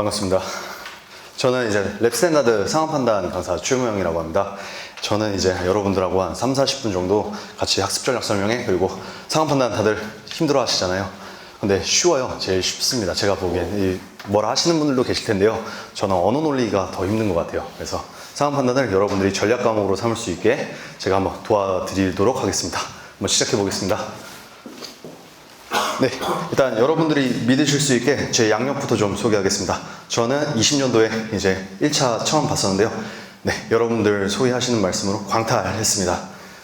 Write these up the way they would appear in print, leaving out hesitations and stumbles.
반갑습니다. 저는 이제 랩 스탠다드 상황 판단 강사 최무영이라고 합니다. 저는 이제 여러분들하고 한 3, 40분 정도 같이 학습 전략 설명회 그리고 상황 판단 다들 힘들어 하시잖아요. 근데 쉬워요. 제일 쉽습니다. 제가 보기엔 뭐라 하시는 분들도 계실 텐데요. 저는 언어 논리가 더 힘든 것 같아요. 그래서 상황 판단을 여러분들이 전략 과목으로 삼을 수 있게 제가 한번 도와드리도록 하겠습니다. 한번 시작해 보겠습니다. 네, 일단 여러분들이 믿으실 수 있게 제 양력부터 좀 소개하겠습니다. 저는 20년도에 이제 1차 처음 봤었는데요. 네, 여러분들 소개하시는 말씀으로 광탈했습니다.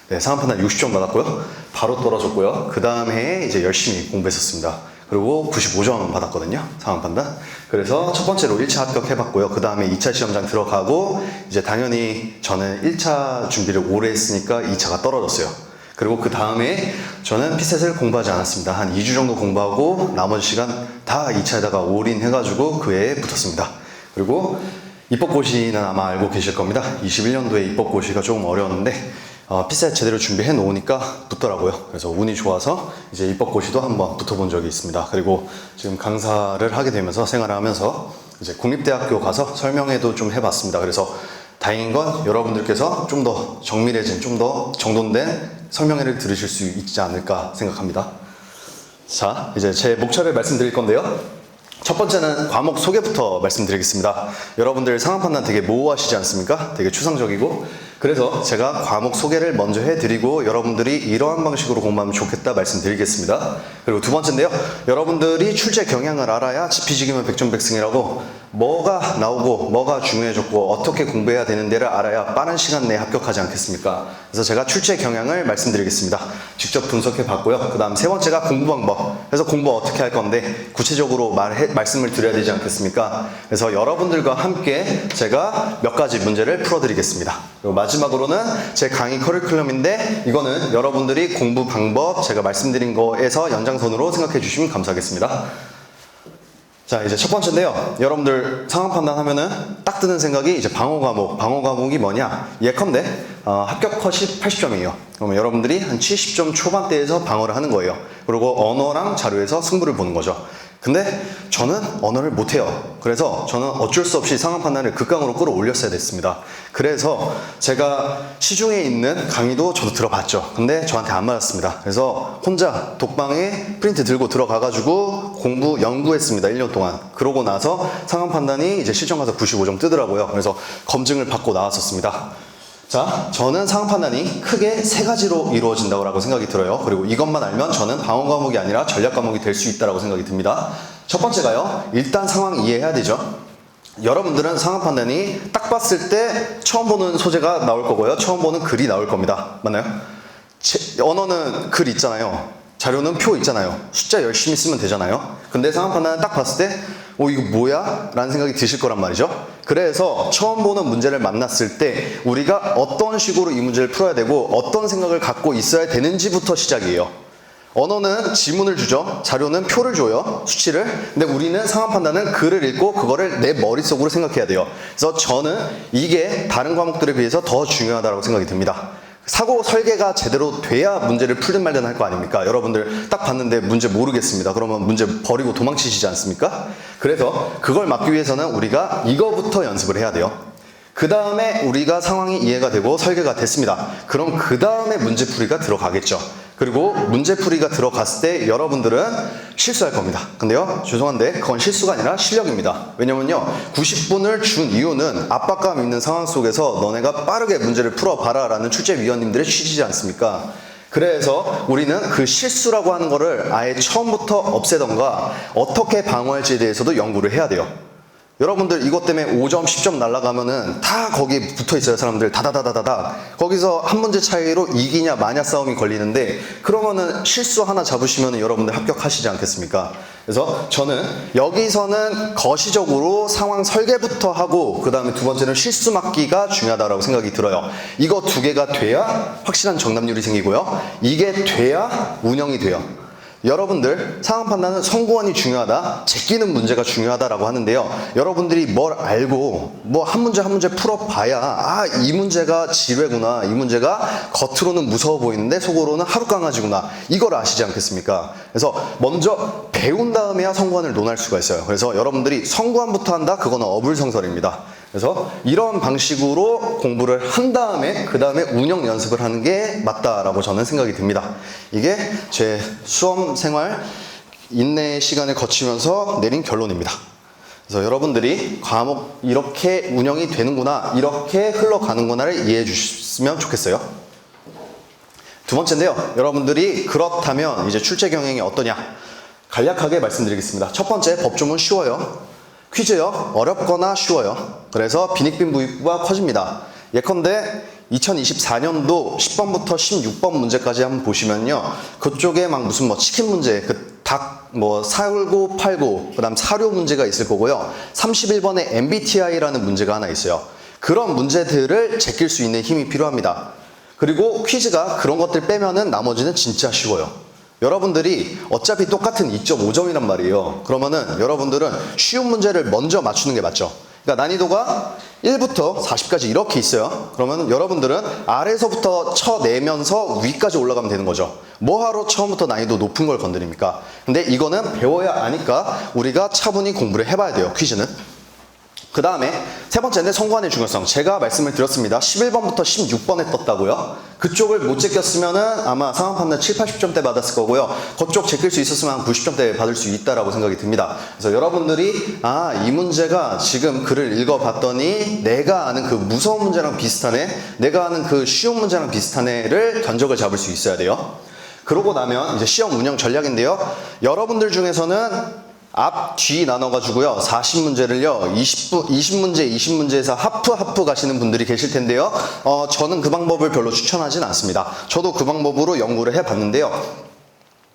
네, 상황 판단 60점 받았고요. 바로 떨어졌고요. 그 다음 해에 이제 열심히 공부했었습니다. 그리고 95점 받았거든요. 상황 판단. 그래서 첫 번째로 1차 합격해봤고요. 그 다음에 2차 시험장 들어가고 이제 당연히 저는 1차 준비를 오래 했으니까 2차가 떨어졌어요. 그리고 그 다음에 저는 피셋을 공부하지 않았습니다. 한 2주 정도 공부하고 나머지 시간 다 2차에다가 올인해가지고 그 해에 붙었습니다. 그리고 입법고시는 아마 알고 계실 겁니다. 21년도에 입법고시가 조금 어려웠는데 피셋 제대로 준비해 놓으니까 붙더라고요. 그래서 운이 좋아서 이제 입법고시도 한번 붙어본 적이 있습니다. 그리고 지금 강사를 하게 되면서 생활을 하면서 이제 국립대학교 가서 설명회도 좀 해봤습니다. 그래서 다행인 건 여러분들께서 좀 더 정밀해진, 좀 더 정돈된 설명회를 들으실 수 있지 않을까 생각합니다. 자, 이제 제 목차를 말씀드릴 건데요. 첫 번째는 과목 소개부터 말씀드리겠습니다. 여러분들 상황 판단 되게 모호하시지 않습니까? 되게 추상적이고. 그래서 제가 과목 소개를 먼저 해드리고 여러분들이 이러한 방식으로 공부하면 좋겠다 말씀드리겠습니다. 그리고 두 번째인데요. 여러분들이 출제 경향을 알아야 지피지기면 백전백승이라고 뭐가 나오고 뭐가 중요해졌고 어떻게 공부해야 되는지를 알아야 빠른 시간 내에 합격하지 않겠습니까? 그래서 제가 출제 경향을 말씀드리겠습니다. 직접 분석해 봤고요. 그 다음 세 번째가 공부 방법. 그래서 공부 어떻게 할 건데 구체적으로 말씀을 드려야 되지 않겠습니까? 그래서 여러분들과 함께 제가 몇 가지 문제를 풀어드리겠습니다. 그리고 마지막으로는 제 강의 커리큘럼인데 이거는 여러분들이 공부 방법 제가 말씀드린 거에서 연장선으로 생각해 주시면 감사하겠습니다. 자, 이제 첫 번째인데요. 여러분들 상황 판단하면은 딱 드는 생각이 이제 방어 과목이 뭐냐? 예컨대 합격 컷이 80점이에요. 그러면 여러분들이 한 70점 초반대에서 방어를 하는 거예요. 그리고 언어랑 자료에서 승부를 보는 거죠. 근데 저는 언어를 못해요. 그래서 저는 어쩔 수 없이 상황 판단을 극강으로 끌어올렸어야 됐습니다. 그래서 제가 시중에 있는 강의도 저도 들어봤죠. 근데 저한테 안 맞았습니다. 그래서 혼자 독방에 프린트 들고 들어가가지고 연구했습니다. 1년 동안. 그러고 나서 상황 판단이 이제 실전 가서 95점 뜨더라고요. 그래서 검증을 받고 나왔었습니다. 자, 저는 상황 판단이 크게 세 가지로 이루어진다고 생각이 들어요. 그리고 이것만 알면 저는 방어 과목이 아니라 전략 과목이 될 수 있다고 생각이 듭니다. 첫 번째가요. 일단 상황 이해해야 되죠. 여러분들은 상황 판단이 딱 봤을 때 처음 보는 소재가 나올 거고요. 처음 보는 글이 나올 겁니다. 맞나요? 언어는 글 있잖아요. 자료는 표 있잖아요. 숫자 열심히 쓰면 되잖아요. 근데 상황 판단은 딱 봤을 때 이거 뭐야? 라는 생각이 드실 거란 말이죠. 그래서 처음 보는 문제를 만났을 때 우리가 어떤 식으로 이 문제를 풀어야 되고 어떤 생각을 갖고 있어야 되는지부터 시작이에요. 언어는 지문을 주죠. 자료는 표를 줘요. 수치를. 근데 우리는 상황 판단은 글을 읽고 그거를 내 머릿속으로 생각해야 돼요. 그래서 저는 이게 다른 과목들에 비해서 더 중요하다고 생각이 듭니다. 사고 설계가 제대로 돼야 문제를 풀든 말든 할 거 아닙니까? 여러분들 딱 봤는데 문제 모르겠습니다. 그러면 문제 버리고 도망치시지 않습니까? 그래서 그걸 막기 위해서는 우리가 이거부터 연습을 해야 돼요. 그 다음에 우리가 상황이 이해가 되고 설계가 됐습니다. 그럼 그 다음에 문제풀이가 들어가겠죠. 그리고 문제풀이가 들어갔을 때 여러분들은 실수할 겁니다. 근데요, 죄송한데 그건 실수가 아니라 실력입니다. 왜냐면요, 90분을 준 이유는 압박감 있는 상황 속에서 너네가 빠르게 문제를 풀어봐라 라는 출제위원님들의 취지지 않습니까? 그래서 우리는 그 실수라고 하는 거를 아예 처음부터 없애던가 어떻게 방어할지에 대해서도 연구를 해야 돼요. 여러분들 이것 때문에 5점, 10점 날아가면은 다 거기에 붙어 있어요. 사람들 다다다다다다. 거기서 한 문제 차이로 이기냐 마냐 싸움이 걸리는데 그러면은 실수 하나 잡으시면은 여러분들 합격하시지 않겠습니까? 그래서 저는 여기서는 거시적으로 상황 설계부터 하고 그 다음에 두 번째는 실수 막기가 중요하다고 생각이 들어요. 이거 두 개가 돼야 확실한 정답률이 생기고요. 이게 돼야 운영이 돼요. 여러분들 상황 판단은 선구안이 중요하다, 제끼는 문제가 중요하다라고 하는데요. 여러분들이 뭘 알고 뭐 한 문제 한 문제 풀어봐야 이 문제가 지뢰구나, 이 문제가 겉으로는 무서워 보이는데 속으로는 하룻강아지구나, 이걸 아시지 않겠습니까? 그래서 먼저 배운 다음에야 선구안을 논할 수가 있어요. 그래서 여러분들이 선구안부터 한다? 그거는 어불성설입니다. 그래서 이런 방식으로 공부를 한 다음에 그 다음에 운영 연습을 하는 게 맞다라고 저는 생각이 듭니다. 이게 제 수험 생활 인내 시간을 거치면서 내린 결론입니다. 그래서 여러분들이 과목 이렇게 운영이 되는구나, 이렇게 흘러가는구나를 이해해 주셨으면 좋겠어요. 두 번째인데요. 여러분들이 그렇다면 이제 출제 경향이 어떠냐? 간략하게 말씀드리겠습니다. 첫 번째, 법조문 쉬워요. 퀴즈요, 어렵거나 쉬워요. 그래서 빈익빈 부익부가 커집니다. 예컨대 2024년도 10번부터 16번 문제까지 한번 보시면요, 그쪽에 막 무슨 뭐 치킨 문제, 그 닭 뭐 살고 팔고, 그 다음 사료 문제가 있을 거고요. 31번에 MBTI라는 문제가 하나 있어요. 그런 문제들을 제낄 수 있는 힘이 필요합니다. 그리고 퀴즈가 그런 것들 빼면은 나머지는 진짜 쉬워요. 여러분들이 어차피 똑같은 2.5점이란 말이에요. 그러면은 여러분들은 쉬운 문제를 먼저 맞추는 게 맞죠. 그러니까 난이도가 1부터 40까지 이렇게 있어요. 그러면 여러분들은 아래서부터 쳐내면서 위까지 올라가면 되는 거죠. 뭐하러 처음부터 난이도 높은 걸 건드립니까? 근데 이거는 배워야 아니까 우리가 차분히 공부를 해봐야 돼요, 퀴즈는. 그 다음에 세 번째인데 선구안의 중요성. 제가 말씀을 드렸습니다. 11번부터 16번에 떴다고요. 그쪽을 못 제꼈으면은 아마 상황 판단 7, 80점대 받았을 거고요. 그쪽 제낄 수 있었으면 한 90점대 받을 수 있다라고 생각이 듭니다. 그래서 여러분들이 이 문제가 지금 글을 읽어봤더니 내가 아는 그 무서운 문제랑 비슷하네, 내가 아는 그 쉬운 문제랑 비슷하네를 견적을 잡을 수 있어야 돼요. 그러고 나면 이제 시험 운영 전략인데요. 여러분들 중에서는 앞, 뒤 나눠가지고요, 40문제를요, 20문제, 20문제에서 하프 가시는 분들이 계실 텐데요. 저는 그 방법을 별로 추천하진 않습니다. 저도 그 방법으로 연구를 해봤는데요.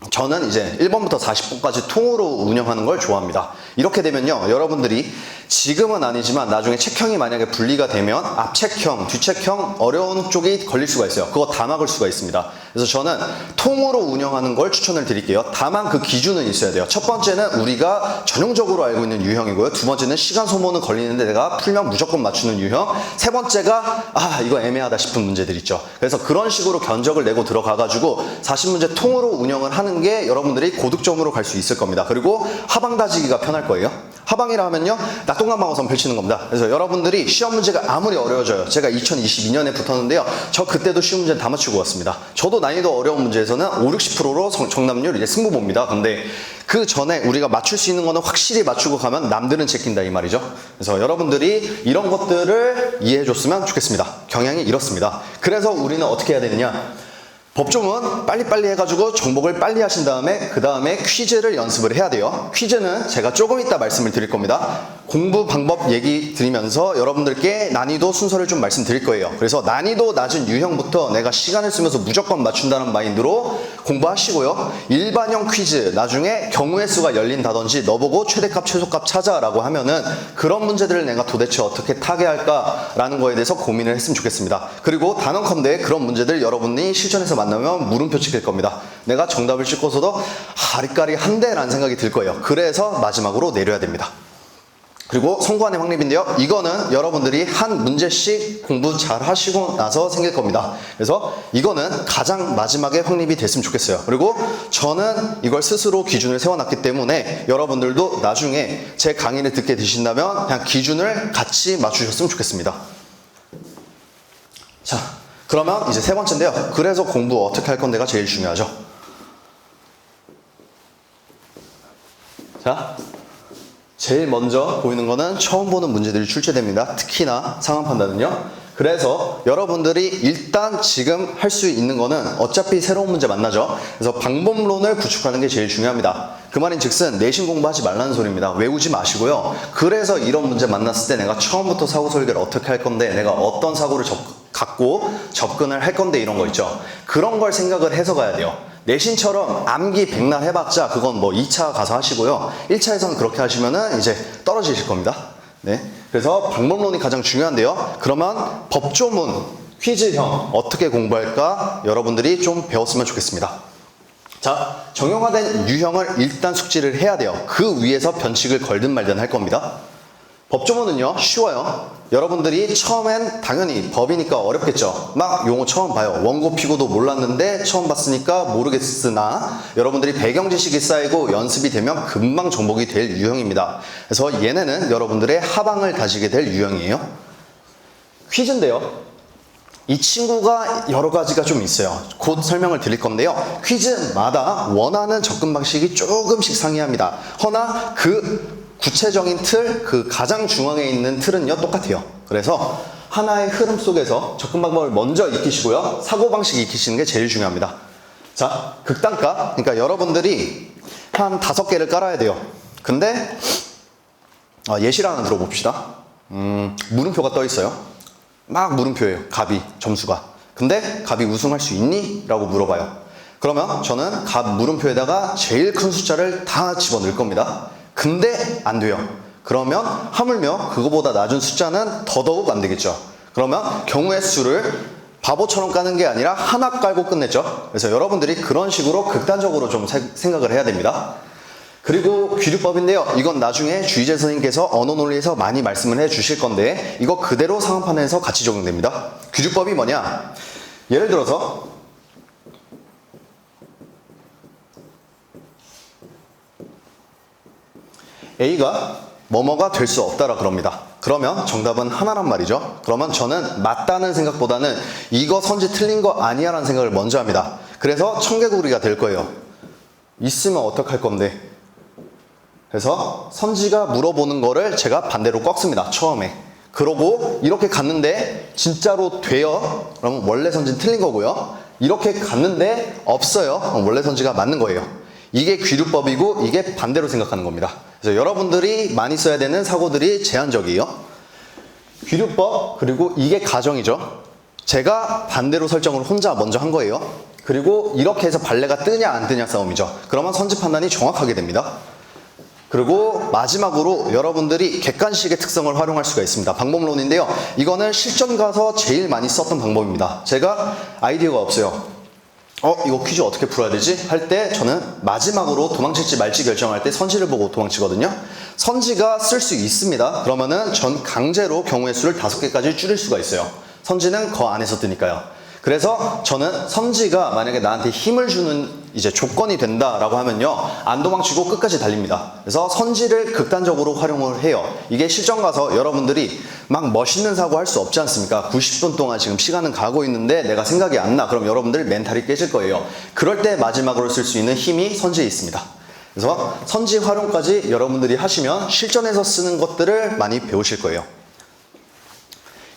저는 이제 1번부터 40번까지 통으로 운영하는 걸 좋아합니다. 이렇게 되면요, 여러분들이 지금은 아니지만 나중에 책형이 만약에 분리가 되면 앞책형, 뒤책형 어려운 쪽이 걸릴 수가 있어요. 그거 다 막을 수가 있습니다. 그래서 저는 통으로 운영하는 걸 추천을 드릴게요. 다만 그 기준은 있어야 돼요. 첫 번째는 우리가 전형적으로 알고 있는 유형이고요. 두 번째는 시간 소모는 걸리는데 내가 풀면 무조건 맞추는 유형. 세 번째가 이거 애매하다 싶은 문제들 있죠. 그래서 그런 식으로 견적을 내고 들어가가지고 40문제 통으로 운영을 하는 게 여러분들이 고득점으로 갈 수 있을 겁니다. 그리고 하방 다지기가 편할 거예요. 하방이라 하면요, 낙동강방어선 펼치는 겁니다. 그래서 여러분들이 시험 문제가 아무리 어려워져요. 제가 2022년에 붙었는데요, 저 그때도 시험 문제는 다 맞추고 왔습니다. 저도 난이도 어려운 문제에서는 5, 60%로 정답률 이제 승부 봅니다. 근데 그 전에 우리가 맞출 수 있는 거는 확실히 맞추고 가면 남들은 제낀다, 이 말이죠. 그래서 여러분들이 이런 것들을 이해해 줬으면 좋겠습니다. 경향이 이렇습니다. 그래서 우리는 어떻게 해야 되느냐? 법조문 빨리빨리 해가지고 정복을 빨리 하신 다음에 그 다음에 퀴즈를 연습을 해야 돼요. 퀴즈는 제가 조금 이따 말씀을 드릴 겁니다. 공부 방법 얘기 드리면서 여러분들께 난이도 순서를 좀 말씀드릴 거예요. 그래서 난이도 낮은 유형부터 내가 시간을 쓰면서 무조건 맞춘다는 마인드로 공부하시고요. 일반형 퀴즈, 나중에 경우의 수가 열린다든지 너보고 최대값 최소값 찾아라고 하면은 그런 문제들을 내가 도대체 어떻게 타개할까라는 거에 대해서 고민을 했으면 좋겠습니다. 그리고 단언컨대 그런 문제들 여러분이 실전에서 만나면 물음표 찍힐 겁니다. 내가 정답을 찍고서도 아리까리 한데 라는 생각이 들 거예요. 그래서 마지막으로 내려야 됩니다. 그리고 선구안의 확립인데요, 이거는 여러분들이 한 문제씩 공부 잘 하시고 나서 생길 겁니다. 그래서 이거는 가장 마지막에 확립이 됐으면 좋겠어요. 그리고 저는 이걸 스스로 기준을 세워놨기 때문에 여러분들도 나중에 제 강의를 듣게 되신다면 그냥 기준을 같이 맞추셨으면 좋겠습니다. 자, 그러면 이제 세 번째인데요, 그래서 공부 어떻게 할 건데가 제일 중요하죠. 자, 제일 먼저 보이는 거는 처음 보는 문제들이 출제됩니다. 특히나 상황 판단은요. 그래서 여러분들이 일단 지금 할 수 있는 거는 어차피 새로운 문제 만나죠. 그래서 방법론을 구축하는 게 제일 중요합니다. 그 말인 즉슨 내신 공부하지 말라는 소리입니다. 외우지 마시고요. 그래서 이런 문제 만났을 때 내가 처음부터 사고 설계를 어떻게 할 건데, 내가 어떤 사고를 갖고 접근을 할 건데, 이런 거 있죠. 그런 걸 생각을 해서 가야 돼요. 내신처럼 암기 백날 해봤자 그건 뭐 2차 가서 하시고요. 1차에서는 그렇게 하시면은 이제 떨어지실 겁니다. 네. 그래서 방법론이 가장 중요한데요. 그러면 법조문, 퀴즈형 어떻게 공부할까 여러분들이 좀 배웠으면 좋겠습니다. 자, 정형화된 유형을 일단 숙지를 해야 돼요. 그 위에서 변칙을 걸든 말든 할 겁니다. 법조문은요, 쉬워요. 여러분들이 처음엔 당연히 법이니까 어렵겠죠. 막 용어 처음 봐요. 원고 피고도 몰랐는데 처음 봤으니까 모르겠으나 여러분들이 배경 지식이 쌓이고 연습이 되면 금방 정복이 될 유형입니다. 그래서 얘네는 여러분들의 하방을 다지게 될 유형이에요. 퀴즈인데요. 이 친구가 여러 가지가 좀 있어요. 곧 설명을 드릴 건데요. 퀴즈마다 원하는 접근 방식이 조금씩 상이합니다. 허나 그 구체적인 틀, 그 가장 중앙에 있는 틀은요, 똑같아요. 그래서 하나의 흐름 속에서 접근 방법을 먼저 익히시고요. 사고방식 익히시는 게 제일 중요합니다. 자, 극단가. 그러니까 여러분들이 한 5개를 깔아야 돼요. 근데 예시를 하나 들어봅시다. 물음표가 떠 있어요. 막 물음표예요. 갑이, 점수가. 근데 갑이 우승할 수 있니? 라고 물어봐요. 그러면 저는 갑 물음표에다가 제일 큰 숫자를 다 집어넣을 겁니다. 근데 안 돼요. 그러면 하물며 그거보다 낮은 숫자는 더더욱 안 되겠죠. 그러면 경우의 수를 바보처럼 까는 게 아니라 하나 깔고 끝냈죠. 그래서 여러분들이 그런 식으로 극단적으로 좀 생각을 해야 됩니다. 그리고 귀류법인데요. 이건 나중에 주의재 선생님께서 언어논리에서 많이 말씀을 해 주실 건데 이거 그대로 상황판에서 같이 적용됩니다. 귀류법이 뭐냐? 예를 들어서 A가 뭐뭐가 될 수 없다라 그럽니다. 그러면 정답은 하나란 말이죠. 그러면 저는 맞다는 생각보다는 이거 선지 틀린 거 아니야 라는 생각을 먼저 합니다. 그래서 청개구리가 될 거예요. 있으면 어떡할 건데. 그래서 선지가 물어보는 거를 제가 반대로 꺾습니다. 처음에. 그러고 이렇게 갔는데 진짜로 돼요. 그러면 원래 선지는 틀린 거고요. 이렇게 갔는데 없어요. 그럼 원래 선지가 맞는 거예요. 이게 귀류법이고 이게 반대로 생각하는 겁니다. 그래서 여러분들이 많이 써야 되는 사고들이 제한적이에요. 귀류법, 그리고 이게 가정이죠. 제가 반대로 설정을 혼자 먼저 한 거예요. 그리고 이렇게 해서 발레가 뜨냐 안 뜨냐 싸움이죠. 그러면 선지 판단이 정확하게 됩니다. 그리고 마지막으로 여러분들이 객관식의 특성을 활용할 수가 있습니다. 방법론인데요. 이거는 실전 가서 제일 많이 썼던 방법입니다. 제가 아이디어가 없어요. 이거 퀴즈 어떻게 풀어야 되지? 할 때 저는 마지막으로 도망칠지 말지 결정할 때 선지를 보고 도망치거든요. 선지가 쓸 수 있습니다. 그러면은 전 강제로 경우의 수를 5개까지 줄일 수가 있어요. 선지는 그 안에서 뜨니까요. 그래서 저는 선지가 만약에 나한테 힘을 주는 이제 조건이 된다라고 하면요, 안 도망치고 끝까지 달립니다. 그래서 선지를 극단적으로 활용을 해요. 이게 실전 가서 여러분들이 막 멋있는 사고 할 수 없지 않습니까? 90분 동안 지금 시간은 가고 있는데 내가 생각이 안 나. 그럼 여러분들 멘탈이 깨질 거예요. 그럴 때 마지막으로 쓸 수 있는 힘이 선지에 있습니다. 그래서 선지 활용까지 여러분들이 하시면 실전에서 쓰는 것들을 많이 배우실 거예요.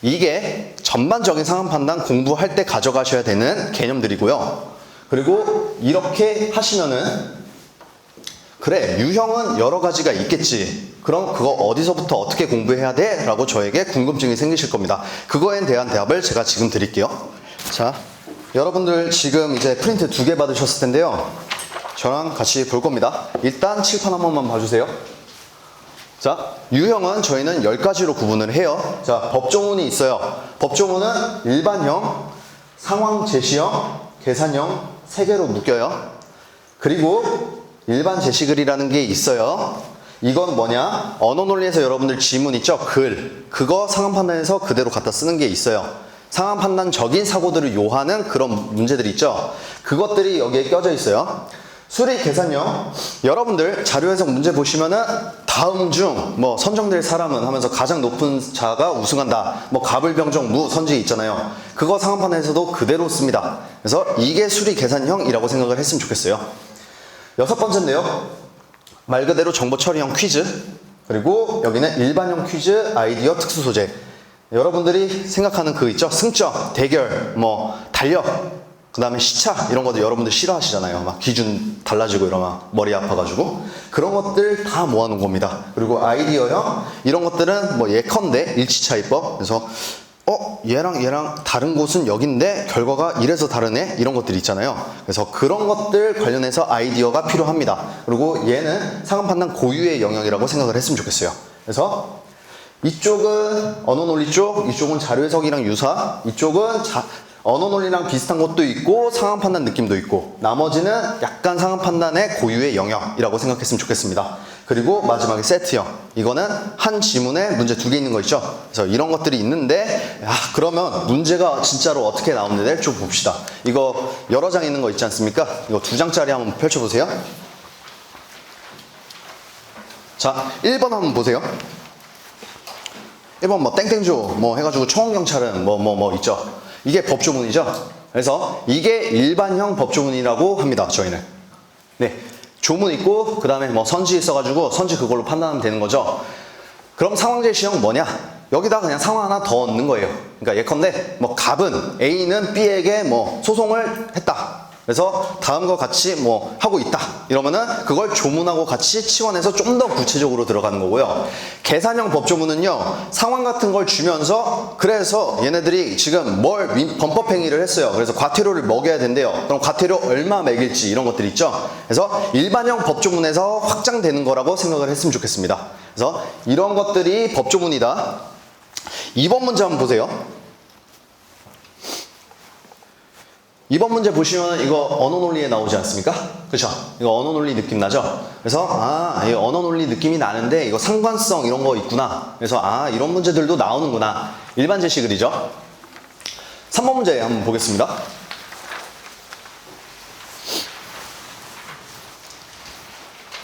이게 전반적인 상황 판단 공부할 때 가져가셔야 되는 개념들이고요. 그리고 이렇게 하시면은 그래, 유형은 여러 가지가 있겠지. 그럼 그거 어디서부터 어떻게 공부해야 돼? 라고 저에게 궁금증이 생기실 겁니다. 그거에 대한 대답을 제가 지금 드릴게요. 자, 여러분들 지금 이제 프린트 2개 받으셨을 텐데요. 저랑 같이 볼 겁니다. 일단 칠판 한 번만 봐주세요. 자, 유형은 저희는 10가지로 구분을 해요. 자, 법조문이 있어요. 법조문은 일반형, 상황 제시형, 계산형 3개로 묶여요. 그리고 일반 제시글이라는 게 있어요. 이건 뭐냐? 언어논리에서 여러분들 지문 있죠? 글. 그거 상황판단에서 그대로 갖다 쓰는 게 있어요. 상황판단적인 사고들을 요하는 그런 문제들이 있죠? 그것들이 여기에 껴져 있어요. 수리 계산형, 여러분들 자료 해석 문제 보시면은 다음 중 뭐 선정될 사람은 하면서 가장 높은 자가 우승한다, 뭐 갑을병정 무 선지 있잖아요. 그거 상황판에서도 그대로 씁니다. 그래서 이게 수리 계산형이라고 생각을 했으면 좋겠어요. 6번째인데요, 말 그대로 정보 처리형 퀴즈, 그리고 여기는 일반형 퀴즈, 아이디어, 특수 소재. 여러분들이 생각하는 그 있죠? 승점, 대결, 뭐 달력, 그 다음에 시차, 이런 것도 여러분들 싫어하시잖아요. 막 기준 달라지고 이러면 머리 아파가지고. 그런 것들 다 모아놓은 겁니다. 그리고 아이디어형, 이런 것들은 뭐 예컨대 일치차이법. 그래서 얘랑 다른 곳은 여긴데 결과가 이래서 다르네? 이런 것들 있잖아요. 그래서 그런 것들 관련해서 아이디어가 필요합니다. 그리고 얘는 상황판단 고유의 영역이라고 생각을 했으면 좋겠어요. 그래서 이쪽은 언어논리 쪽, 이쪽은 자료해석이랑 유사, 이쪽은 언어 논리랑 비슷한 것도 있고 상황 판단 느낌도 있고 나머지는 약간 상황 판단의 고유의 영역이라고 생각했으면 좋겠습니다. 그리고 마지막에 세트형. 이거는 한 지문에 문제 2개 있는 거 있죠. 그래서 이런 것들이 있는데 그러면 문제가 진짜로 어떻게 나오는지 좀 봅시다. 이거 여러 장 있는 거 있지 않습니까? 이거 2장짜리 한번 펼쳐보세요. 자, 1번 한번 보세요. 1번 뭐 땡땡조 뭐 해가지고 청원경찰은 뭐 있죠. 이게 법조문이죠. 그래서 이게 일반형 법조문이라고 합니다. 저희는. 네, 조문 있고 그 다음에 뭐 선지 있어가지고 선지 그걸로 판단하면 되는 거죠. 그럼 상황제시형 뭐냐? 여기다 그냥 상황 하나 더 넣는 거예요. 그러니까 예컨대 뭐 갑은 A는 B에게 뭐 소송을 했다. 그래서 다음과 같이 뭐 하고 있다. 이러면은 그걸 조문하고 같이 치환해서 좀 더 구체적으로 들어가는 거고요. 계산형 법조문은요, 상황 같은 걸 주면서 그래서 얘네들이 지금 뭘 범법행위를 했어요. 그래서 과태료를 먹여야 된대요. 그럼 과태료 얼마 매길지 이런 것들 있죠. 그래서 일반형 법조문에서 확장되는 거라고 생각을 했으면 좋겠습니다. 그래서 이런 것들이 법조문이다. 2번 문제 한번 보세요. 2번 문제 보시면 이거 언어 논리에 나오지 않습니까? 그쵸? 이거 언어 논리 느낌 나죠? 그래서 이 언어 논리 느낌이 나는데 이거 상관성 이런 거 있구나. 그래서 이런 문제들도 나오는구나. 일반 제시 글이죠. 3번 문제 한번 보겠습니다.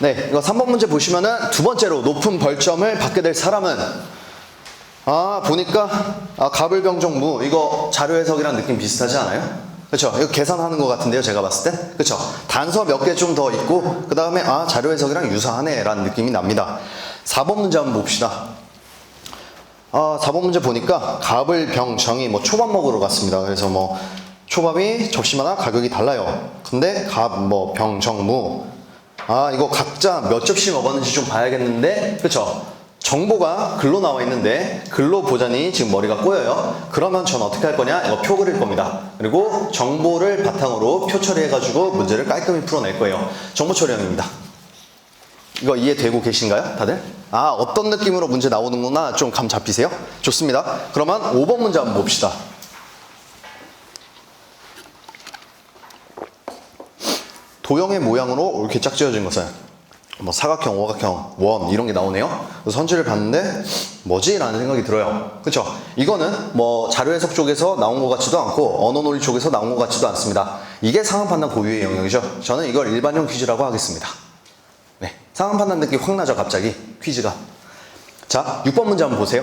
네, 이거 3번 문제 보시면은 두 번째로 높은 벌점을 받게 될 사람은 보니까 가불병정무 이거 자료 해석이랑 느낌 비슷하지 않아요? 그렇죠? 이거 계산하는 것 같은데요, 제가 봤을 때. 그렇죠? 단서 몇 개 좀 더 있고 그 다음에 자료 해석이랑 유사하네 라는 느낌이 납니다. 4번 문제 한번 봅시다. 4번 문제 보니까 갑을 병 정이 뭐 초밥 먹으러 갔습니다. 그래서 뭐 초밥이 접시마다 가격이 달라요. 근데 갑 뭐 병 정무 이거 각자 몇 접시 먹었는지 좀 봐야겠는데, 그렇죠? 정보가 글로 나와 있는데 글로 보자니 지금 머리가 꼬여요. 그러면 전 어떻게 할 거냐? 이거 표 그릴 겁니다. 그리고 정보를 바탕으로 표 처리해가지고 문제를 깔끔히 풀어낼 거예요. 정보 처리형입니다. 이거 이해되고 계신가요? 다들? 어떤 느낌으로 문제 나오는구나 좀 감 잡히세요? 좋습니다. 그러면 5번 문제 한번 봅시다. 도형의 모양으로 이렇게 짝지어진 것은 뭐 사각형, 오각형, 원 이런 게 나오네요. 그래서 선지를 봤는데 뭐지? 라는 생각이 들어요. 그쵸? 이거는 뭐 자료 해석 쪽에서 나온 것 같지도 않고 언어 논리 쪽에서 나온 것 같지도 않습니다. 이게 상황 판단 고유의 영역이죠. 저는 이걸 일반형 퀴즈라고 하겠습니다. 네, 상황 판단 느낌 확 나죠, 갑자기 퀴즈가. 자, 6번 문제 한번 보세요.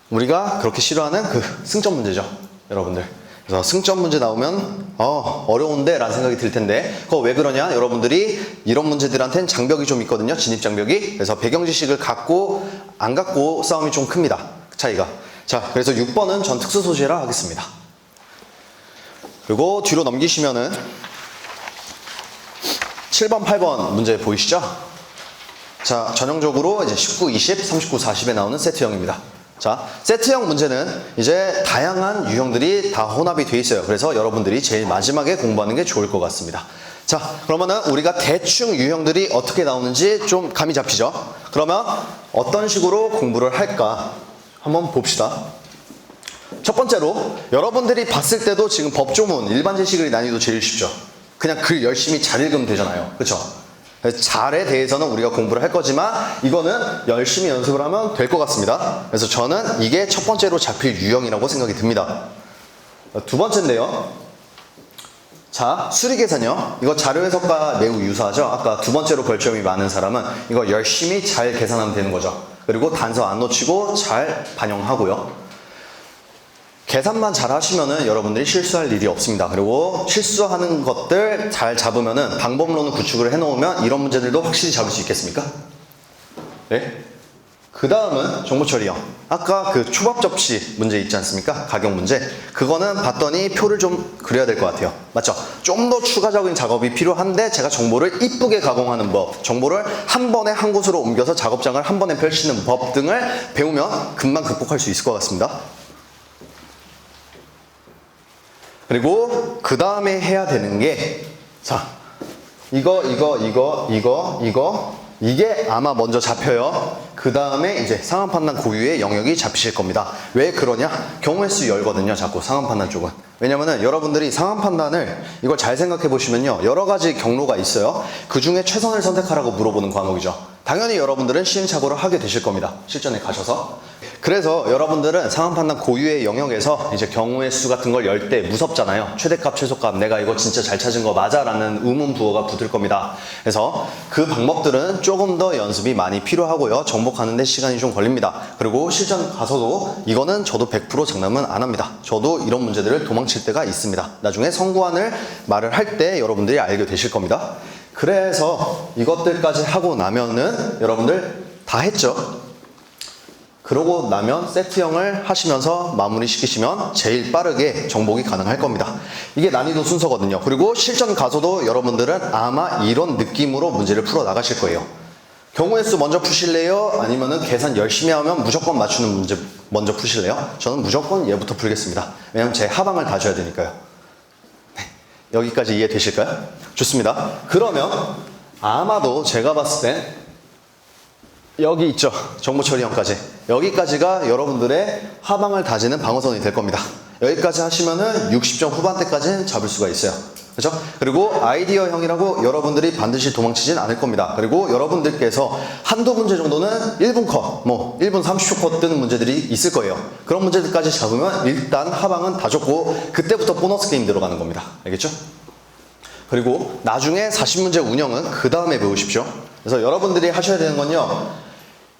우리가 그렇게 싫어하는 그 승점 문제죠, 여러분들. 그래서 승점 문제 나오면 어려운데 라는 생각이 들 텐데 그거 왜 그러냐? 여러분들이 이런 문제들한테는 장벽이 좀 있거든요. 진입 장벽이. 그래서 배경 지식을 갖고 안 갖고 싸움이 좀 큽니다. 차이가. 자, 그래서 6번은 전 특수 소재라 하겠습니다. 그리고 뒤로 넘기시면은 7번, 8번 문제 보이시죠? 자, 전형적으로 이제 19, 20, 39, 40에 나오는 세트형입니다. 자, 세트형 문제는 이제 다양한 유형들이 다 혼합이 돼 있어요. 그래서 여러분들이 제일 마지막에 공부하는 게 좋을 것 같습니다. 자, 그러면은 우리가 대충 유형들이 어떻게 나오는지 좀 감이 잡히죠? 그러면 어떤 식으로 공부를 할까 한번 봅시다. 첫 번째로 여러분들이 봤을 때도 지금 법조문, 일반 제시글이 난이도 제일 쉽죠. 그냥 글 열심히 잘 읽으면 되잖아요. 그렇죠? 잘에 대해서는 우리가 공부를 할 거지만 이거는 열심히 연습을 하면 될 것 같습니다. 그래서 저는 이게 첫 번째로 잡힐 유형이라고 생각이 듭니다. 두 번째인데요. 자, 수리계산요. 이거 자료 해석과 매우 유사하죠. 아까 두 번째로 벌점이 많은 사람은 이거 열심히 잘 계산하면 되는 거죠. 그리고 단서 안 놓치고 잘 반영하고요. 계산만 잘 하시면은 여러분들이 실수할 일이 없습니다. 그리고 실수하는 것들 잘 잡으면은 방법론을 구축을 해놓으면 이런 문제들도 확실히 잡을 수 있겠습니까? 네? 그 다음은 정보처리형. 아까 그 초밥 접시 문제 있지 않습니까? 가격 문제. 그거는 봤더니 표를 좀 그려야 될 것 같아요. 맞죠? 좀 더 추가적인 작업이 필요한데 제가 정보를 이쁘게 가공하는 법, 정보를 한 번에 한 곳으로 옮겨서 작업장을 한 번에 펼치는 법 등을 배우면 금방 극복할 수 있을 것 같습니다. 그리고 그 다음에 해야 되는 게, 자, 이거 이게 아마 먼저 잡혀요. 그 다음에 이제 상한 판단 고유의 영역이 잡히실 겁니다. 왜 그러냐? 경우의 수 열거든요. 자꾸 상한 판단 쪽은. 왜냐면은 여러분들이 상한 판단을 이걸 잘 생각해 보시면요. 여러 가지 경로가 있어요. 그 중에 최선을 선택하라고 물어보는 과목이죠. 당연히 여러분들은 시행착오를 하게 되실 겁니다. 실전에 가셔서. 그래서 여러분들은 상한 판단 고유의 영역에서 이제 경우의 수 같은 걸 열 때 무섭잖아요. 최대값, 최소값, 내가 이거 진짜 잘 찾은 거 맞아? 라는 의문 부호가 붙을 겁니다. 그래서 그 방법들은 조금 더 연습이 많이 필요하고요. 정복하는데 시간이 좀 걸립니다. 그리고 실전 가서도 이거는 저도 100% 장담은 안 합니다. 저도 이런 문제들을 도망칠 때가 있습니다. 나중에 선구안을 말을 할 때 여러분들이 알게 되실 겁니다. 그래서 이것들까지 하고 나면은 여러분들 다 했죠? 그러고 나면 세트형을 하시면서 마무리 시키시면 제일 빠르게 정복이 가능할 겁니다. 이게 난이도 순서거든요. 그리고 실전 가서도 여러분들은 아마 이런 느낌으로 문제를 풀어 나가실 거예요. 경우의 수 먼저 푸실래요? 아니면은 계산 열심히 하면 무조건 맞추는 문제 먼저 푸실래요? 저는 무조건 얘부터 풀겠습니다. 왜냐면 제 하방을 다 줘야 되니까요. 네, 여기까지 이해되실까요? 좋습니다. 그러면 아마도 제가 봤을 땐 여기 있죠. 정보 처리형까지. 여기까지가 여러분들의 하방을 다지는 방어선이 될 겁니다. 여기까지 하시면은 60점 후반대까지는 잡을 수가 있어요. 그렇죠? 그리고 아이디어형이라고 여러분들이 반드시 도망치진 않을 겁니다. 그리고 여러분들께서 한두 문제 정도는 1분 컷, 1분 30초 컷 뜨는 문제들이 있을 거예요. 그런 문제들까지 잡으면 일단 하방은 다 줬고 그때부터 보너스 게임 들어가는 겁니다. 알겠죠? 그리고 나중에 40문제 운영은 그 다음에 배우십시오. 그래서 여러분들이 하셔야 되는 건요.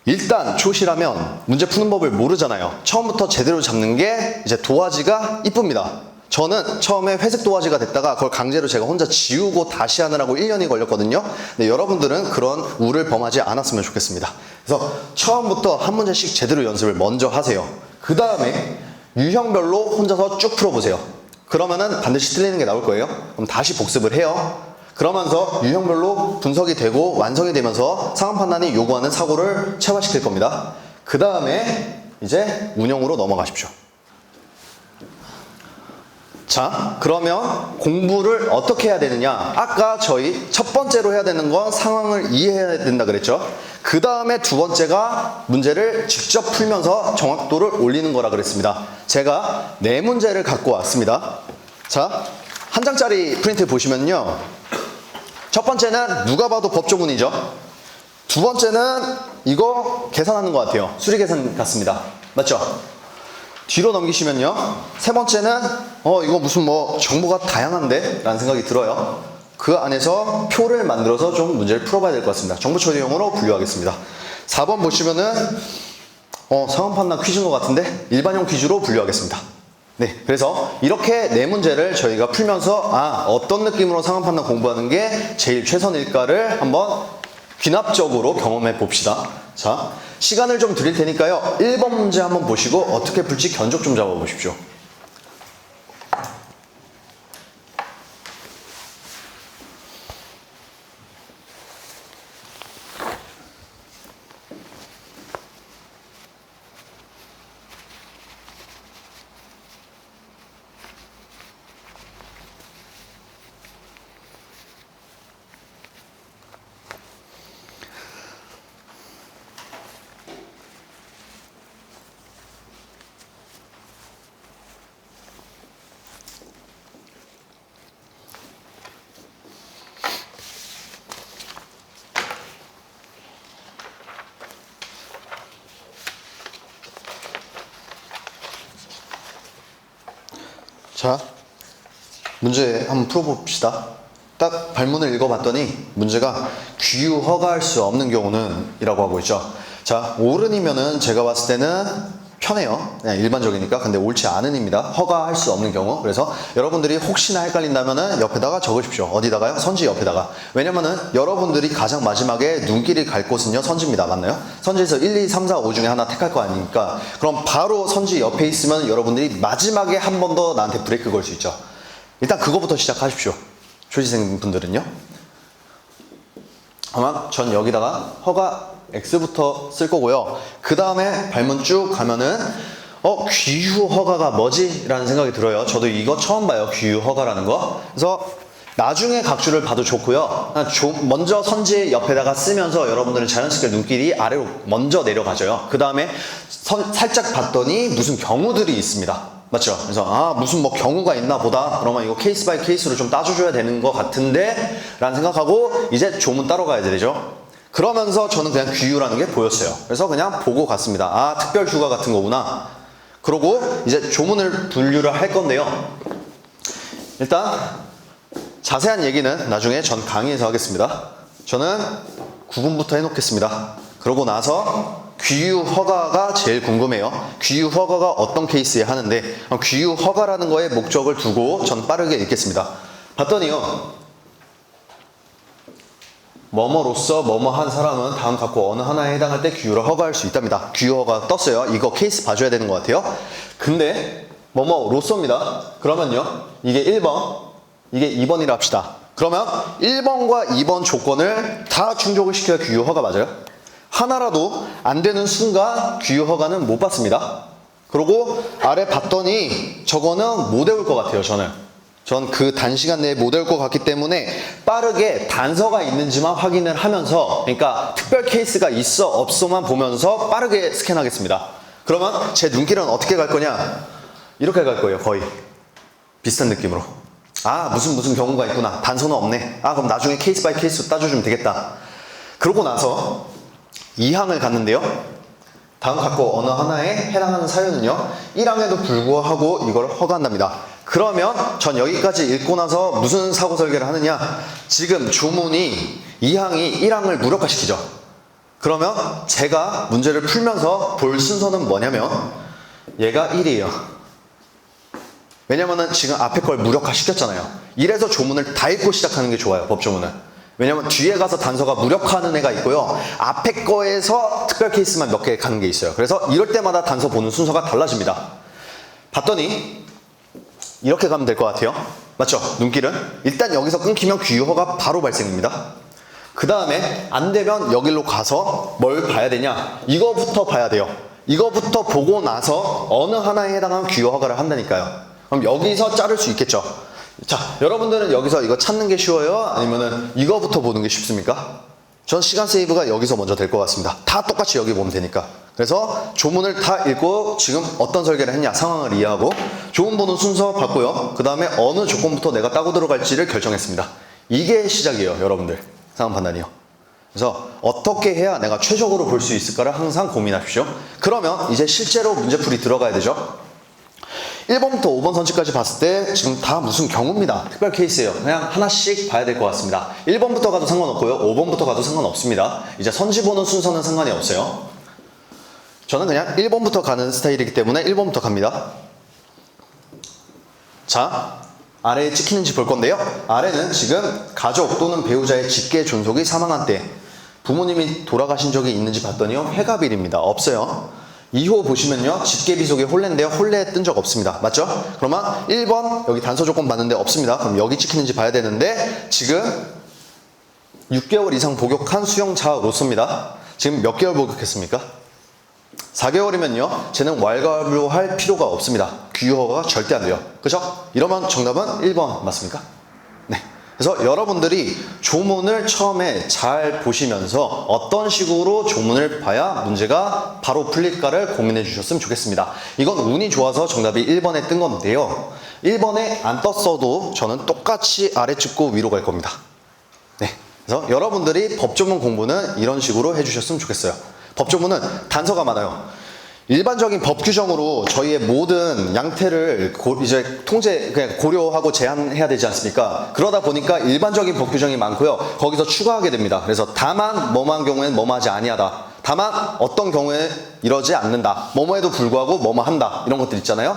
일단 초시라면 문제 푸는 법을 모르잖아요. 처음부터 제대로 잡는 게 이제 도화지가 이쁩니다. 저는 처음에 회색 도화지가 됐다가 그걸 강제로 제가 혼자 지우고 다시 하느라고 1년이 걸렸거든요. 근데 여러분들은 그런 우를 범하지 않았으면 좋겠습니다. 그래서 처음부터 한 문제씩 제대로 연습을 먼저 하세요. 그 다음에 유형별로 혼자서 쭉 풀어보세요. 그러면은 반드시 틀리는 게 나올 거예요. 그럼 다시 복습을 해요. 그러면서 유형별로 분석이 되고 완성이 되면서 상황 판단이 요구하는 사고를 체화시킬 겁니다. 그 다음에 이제 운영으로 넘어가십시오. 자, 그러면 공부를 어떻게 해야 되느냐? 아까 저희 첫 번째로 해야 되는 건 상황을 이해해야 된다 그랬죠? 그 다음에 두 번째가 문제를 직접 풀면서 정확도를 올리는 거라 그랬습니다. 제가 네 문제를 갖고 왔습니다. 자, 한 장짜리 프린트 보시면요. 첫 번째는 누가 봐도 법조문이죠. 두 번째는 이거 계산하는 것 같아요. 수리계산 같습니다. 맞죠? 뒤로 넘기시면요. 세 번째는 이거 무슨 정보가 다양한데? 라는 생각이 들어요. 그 안에서 표를 만들어서 좀 문제를 풀어봐야 될 것 같습니다. 정보처리용으로 분류하겠습니다. 4번 보시면은 상황 판단 퀴즈인 것 같은데 일반형 퀴즈로 분류하겠습니다. 네, 그래서 이렇게 네 문제를 저희가 풀면서 어떤 느낌으로 상황 판단 공부하는 게 제일 최선일까를 한번 귀납적으로 경험해 봅시다. 자, 시간을 좀 드릴 테니까요. 1번 문제 한번 보시고 어떻게 풀지 견적 좀 잡아 보십시오. 자, 문제 한번 풀어봅시다. 딱 발문을 읽어봤더니 문제가 귀유 허가할 수 없는 경우는 이라고 하고 있죠. 자, 옳은이면은 제가 봤을 때는 편해요. 그냥 일반적이니까. 근데 옳지 않은입니다. 허가할 수 없는 경우. 그래서 여러분들이 혹시나 헷갈린다면은 옆에다가 적으십시오. 어디다가요? 선지 옆에다가. 왜냐면은 여러분들이 가장 마지막에 눈길이 갈 곳은요, 선지입니다. 맞나요? 선지에서 1, 2, 3, 4, 5 중에 하나 택할 거 아니니까. 그럼 바로 선지 옆에 있으면 여러분들이 마지막에 한 번 더 나한테 브레이크 걸 수 있죠. 일단 그거부터 시작하십시오. 조지생 분들은요. 아마 전 여기다가 허가 X부터 쓸 거고요. 그 다음에 발문 쭉 가면은 귀유 허가가 뭐지? 라는 생각이 들어요. 저도 이거 처음 봐요. 귀유 허가라는 거. 그래서 나중에 각주를 봐도 좋고요. 먼저 선지 옆에다가 쓰면서 여러분들은 자연스럽게 눈길이 아래로 먼저 내려가져요. 그 다음에 살짝 봤더니 무슨 경우들이 있습니다. 맞죠? 그래서 무슨 뭐 경우가 있나 보다. 그러면 이거 케이스 바이 케이스로 좀 따져줘야 되는 것 같은데 라는 생각하고 이제 조문 따러 가야 되죠. 그러면서 저는 그냥 귀유라는 게 보였어요. 그래서 그냥 보고 갔습니다. 특별 휴가 같은 거구나. 그러고 이제 조문을 분류를 할 건데요. 일단 자세한 얘기는 나중에 전 강의에서 하겠습니다. 저는 구분부터 해놓겠습니다. 그러고 나서 귀유 허가가 제일 궁금해요. 귀유 허가가 어떤 케이스에 하는데 귀유 허가라는 거에 목적을 두고 전 빠르게 읽겠습니다. 봤더니요. 뭐뭐로서 뭐뭐 한 사람은 다음 갖고 어느 하나에 해당할 때 귀유를 허가할 수 있답니다. 귀유 허가 떴어요. 이거 케이스 봐줘야 되는 것 같아요. 근데 뭐뭐로서입니다. 그러면요. 이게 1번, 이게 2번이라 합시다. 그러면 1번과 2번 조건을 다 충족을 시켜야 귀유 허가 맞아요. 하나라도 안 되는 순간 귀유 허가는 못 받습니다. 그리고 아래 봤더니 저거는 못 외울 것 같아요. 전 그 단시간 내에 못 외울 것 같기 때문에 빠르게 단서가 있는지만 확인을 하면서, 그러니까 특별 케이스가 있어 없어만 보면서 빠르게 스캔하겠습니다. 그러면 제 눈길은 어떻게 갈 거냐? 이렇게 갈 거예요. 거의 비슷한 느낌으로. 무슨 경우가 있구나. 단서는 없네. 그럼 나중에 케이스 바이 케이스로 따져주면 되겠다. 그러고 나서 2항을 갔는데요. 다음 갖고 어느 하나에 해당하는 사유는요. 1항에도 불구하고 이걸 허가한답니다. 그러면 전 여기까지 읽고 나서 무슨 사고 설계를 하느냐. 지금 조문이 2항이 1항을 무력화시키죠. 그러면 제가 문제를 풀면서 볼 순서는 뭐냐면 얘가 1이에요. 왜냐면은 지금 앞에 걸 무력화시켰잖아요. 이래서 조문을 다 읽고 시작하는 게 좋아요. 법조문은. 왜냐면 뒤에 가서 단서가 무력화하는 애가 있고요. 앞에 거에서 특별 케이스만 몇 개 가는 게 있어요. 그래서 이럴 때마다 단서 보는 순서가 달라집니다. 봤더니 이렇게 가면 될 것 같아요. 맞죠? 눈길은. 일단 여기서 끊기면 귀유허가 바로 발생입니다. 그 다음에 안 되면 여기로 가서 뭘 봐야 되냐? 이거부터 봐야 돼요. 이거부터 보고 나서 어느 하나에 해당하는 귀유허가를 한다니까요. 그럼 여기서 자를 수 있겠죠? 자, 여러분들은 여기서 이거 찾는 게 쉬워요? 아니면은 이거부터 보는 게 쉽습니까? 전 시간 세이브가 여기서 먼저 될 것 같습니다. 다 똑같이 여기 보면 되니까. 그래서 조문을 다 읽고 지금 어떤 설계를 했냐 상황을 이해하고 조문 보는 순서 봤고요. 그 다음에 어느 조건부터 내가 따고 들어갈지를 결정했습니다. 이게 시작이에요. 여러분들. 상황 판단이요. 그래서 어떻게 해야 내가 최적으로 볼 수 있을까를 항상 고민하십시오. 그러면 이제 실제로 문제풀이 들어가야 되죠. 1번부터 5번 선지까지 봤을 때 지금 다 무슨 경우입니다. 특별 케이스예요. 그냥 하나씩 봐야 될 것 같습니다. 1번부터 가도 상관없고요. 5번부터 가도 상관없습니다. 이제 선지 보는 순서는 상관이 없어요. 저는 그냥 1번부터 가는 스타일이기 때문에 1번부터 갑니다. 자, 아래에 찍히는지 볼 건데요. 아래는 지금 가족 또는 배우자의 직계 존속이 사망한 때 부모님이 돌아가신 적이 있는지 봤더니요. 회갑일입니다. 없어요. 2호 보시면요. 직계비속이 홀레인데요. 홀레에 뜬 적 없습니다. 맞죠? 그러면 1번 여기 단서 조건 봤는데 없습니다. 그럼 여기 찍히는지 봐야 되는데 지금 6개월 이상 복역한 수용자로서입니다. 지금 몇 개월 복역했습니까? 4개월이면요. 쟤는 왈가왈부할 필요가 없습니다. 귀유허가가 절대 안 돼요. 그죠? 이러면 정답은 1번 맞습니까? 네. 그래서 여러분들이 조문을 처음에 잘 보시면서 어떤 식으로 조문을 봐야 문제가 바로 풀릴까를 고민해 주셨으면 좋겠습니다. 이건 운이 좋아서 정답이 1번에 뜬 건데요. 1번에 안 떴어도 저는 똑같이 아래 찍고 위로 갈 겁니다. 네. 그래서 여러분들이 법조문 공부는 이런 식으로 해주셨으면 좋겠어요. 법조문은 단서가 많아요. 일반적인 법 규정으로 저희의 모든 양태를 이제 그냥 고려하고 제한해야 되지 않습니까? 그러다 보니까 일반적인 법 규정이 많고요. 거기서 추가하게 됩니다. 그래서 다만 뭐뭐한 경우에는 뭐뭐하지 아니하다. 다만 어떤 경우에 이러지 않는다. 뭐뭐에도 불구하고 뭐뭐한다. 이런 것들 있잖아요.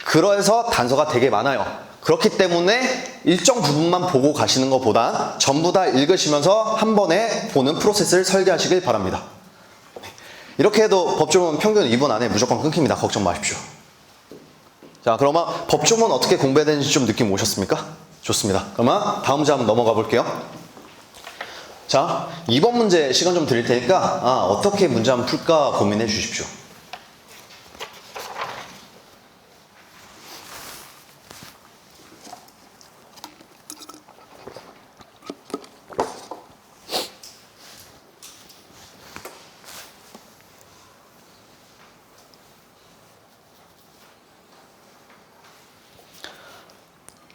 그래서 단서가 되게 많아요. 그렇기 때문에 일정 부분만 보고 가시는 것보다 전부 다 읽으시면서 한 번에 보는 프로세스를 설계하시길 바랍니다. 이렇게 해도 법조문 평균 2분 안에 무조건 끊깁니다. 걱정 마십시오. 자, 그러면 법조문 어떻게 공부해야 되는지 좀 느낌 오셨습니까? 좋습니다. 그러면 다음 문제 한번 넘어가 볼게요. 자, 2번 문제 시간 좀 드릴 테니까 어떻게 문제 한번 풀까 고민해 주십시오.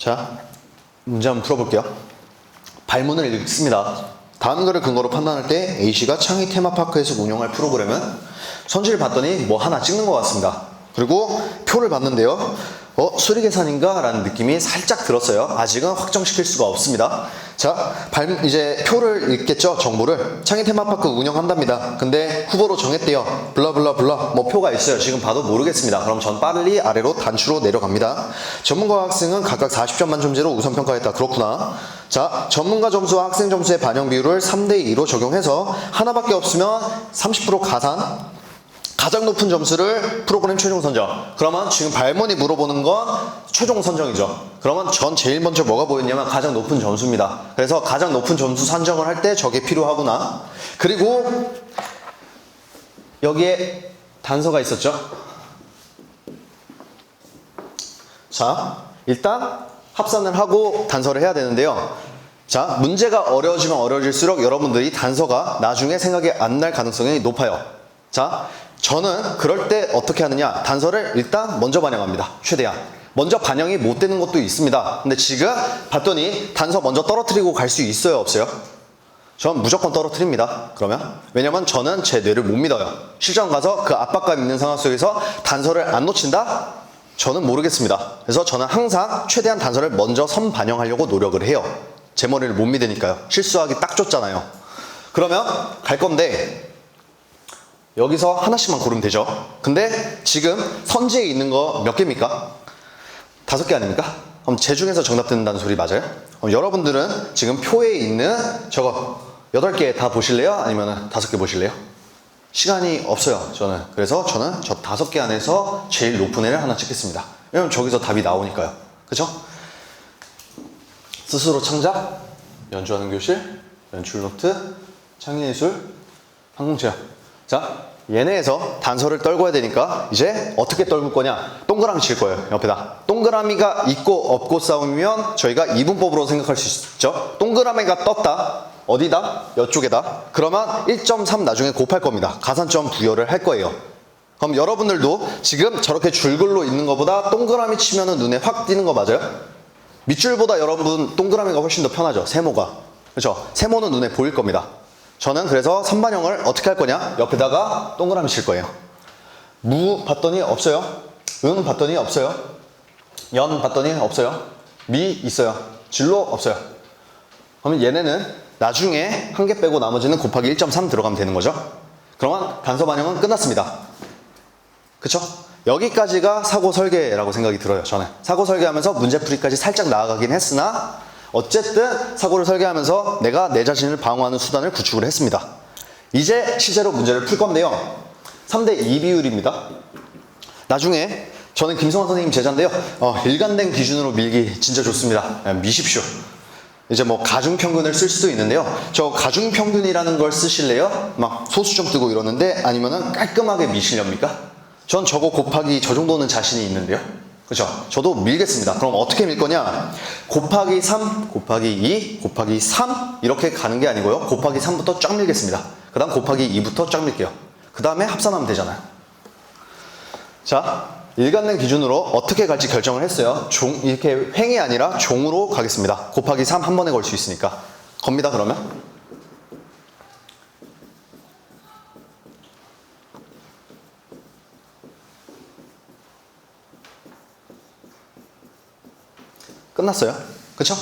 자, 문제 한번 풀어볼게요. 발문을 읽습니다. 다음 글을 근거로 판단할 때 A씨가 창의 테마파크에서 운영할 프로그램은 선지를 봤더니 뭐 하나 찍는 것 같습니다. 그리고 표를 봤는데요. 수리 계산인가? 라는 느낌이 살짝 들었어요. 아직은 확정시킬 수가 없습니다. 자, 이제 표를 읽겠죠? 정보를. 창의 테마파크 운영한답니다. 근데 후보로 정했대요. 블라블라블라. 뭐 표가 있어요. 지금 봐도 모르겠습니다. 그럼 전 빨리 아래로 단추로 내려갑니다. 전문가 학생은 각각 40점 만점제로 우선평가했다. 그렇구나. 자, 전문가 점수와 학생 점수의 반영 비율을 3대2로 적용해서 하나밖에 없으면 30% 가산. 가장 높은 점수를 프로그램 최종 선정. 그러면 지금 발문이 물어보는 건 최종 선정이죠. 그러면 전 제일 먼저 뭐가 보였냐면 가장 높은 점수입니다. 그래서 가장 높은 점수 산정을 할 때 저게 필요하구나. 그리고 여기에 단서가 있었죠. 자, 일단 합산을 하고 단서를 해야 되는데요. 자, 문제가 어려워지면 어려워질수록 여러분들이 단서가 나중에 생각이 안 날 가능성이 높아요. 자, 저는 그럴 때 어떻게 하느냐, 단서를 일단 먼저 반영합니다. 최대한. 먼저 반영이 못 되는 것도 있습니다. 근데 지금 봤더니 단서 먼저 떨어뜨리고 갈 수 있어요, 없어요? 전 무조건 떨어뜨립니다. 그러면 왜냐면 저는 제 뇌를 못 믿어요. 실전 가서 그 압박감 있는 상황 속에서 단서를 안 놓친다? 저는 모르겠습니다. 그래서 저는 항상 최대한 단서를 먼저 선 반영하려고 노력을 해요. 제 머리를 못 믿으니까요. 실수하기 딱 좋잖아요. 그러면 갈 건데 여기서 하나씩만 고르면 되죠. 근데 지금 선지에 있는 거 몇 개입니까? 5개 아닙니까? 그럼 제 중에서 정답 듣는다는 소리 맞아요? 그럼 여러분들은 지금 표에 있는 저거 8개 다 보실래요? 아니면 5개 보실래요? 시간이 없어요, 저는. 그래서 저는 저 5개 안에서 제일 높은 애를 하나 찍겠습니다. 왜냐면 저기서 답이 나오니까요. 그쵸? 스스로 창작, 연주하는 교실, 연출 노트, 창의예술, 항공체험. 자, 얘네에서 단서를 떨궈야 되니까 이제 어떻게 떨굴 거냐? 동그라미 칠 거예요, 옆에다. 동그라미가 있고 없고 싸우면 저희가 이분법으로 생각할 수 있죠. 동그라미가 떴다. 어디다? 이쪽에다. 그러면 1.3 나중에 곱할 겁니다. 가산점 부여를 할 거예요. 그럼 여러분들도 지금 저렇게 줄글로 있는 것보다 동그라미 치면은 눈에 확 띄는 거 맞아요? 밑줄보다 여러분 동그라미가 훨씬 더 편하죠, 세모가. 그렇죠? 세모는 눈에 보일 겁니다. 저는 그래서 선반영을 어떻게 할 거냐? 옆에다가 동그라미 칠 거예요. 무 봤더니 없어요. 은 봤더니 없어요. 연 봤더니 없어요. 미 있어요. 진로 없어요. 그러면 얘네는 나중에 한 개 빼고 나머지는 곱하기 1.3 들어가면 되는 거죠. 그러면 단서 반영은 끝났습니다. 그쵸? 여기까지가 사고 설계라고 생각이 들어요, 저는. 사고 설계하면서 문제풀이까지 살짝 나아가긴 했으나 어쨌든 사고를 설계하면서 내가 내 자신을 방어하는 수단을 구축을 했습니다. 이제 실제로 문제를 풀 건데요. 3대2 비율입니다. 나중에 저는 김성환 선생님 제자인데요. 일관된 기준으로 밀기 진짜 좋습니다. 미십시오. 이제 뭐 가중평균을 쓸 수도 있는데요. 저 가중평균이라는 걸 쓰실래요? 막 소수점 뜨고 이러는데 아니면은 깔끔하게 미시렵니까? 전 저거 곱하기 저 정도는 자신이 있는데요. 그죠? 저도 밀겠습니다. 그럼 어떻게 밀 거냐? 곱하기 3, 곱하기 2, 곱하기 3 이렇게 가는 게 아니고요. 곱하기 3부터 쫙 밀겠습니다. 그 다음 곱하기 2부터 쫙 밀게요. 그 다음에 합산하면 되잖아요. 자, 일관된 기준으로 어떻게 갈지 결정을 했어요. 이렇게 횡이 아니라 종으로 가겠습니다. 곱하기 3 한 번에 걸 수 있으니까. 겁니다, 그러면. 끝났어요. 그쵸?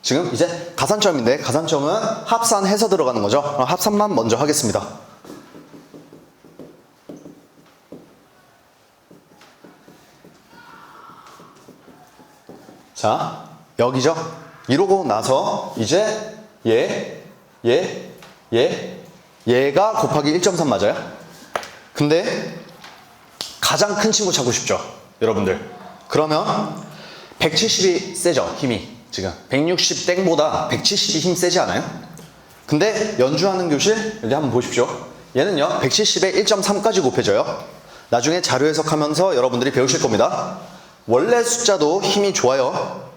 지금 이제 가산점인데 가산점은 합산해서 들어가는 거죠. 합산만 먼저 하겠습니다. 자, 여기죠. 이러고 나서 이제 얘가 곱하기 1.3 맞아요? 근데 가장 큰 친구 찾고 싶죠, 여러분들. 그러면 170이 세죠, 힘이. 지금 160 땡보다 170이 힘 세지 않아요? 근데 연주하는 교실 여기 한번 보십시오. 얘는요 170에 1.3까지 곱해져요. 나중에 자료 해석하면서 여러분들이 배우실 겁니다. 원래 숫자도 힘이 좋아요.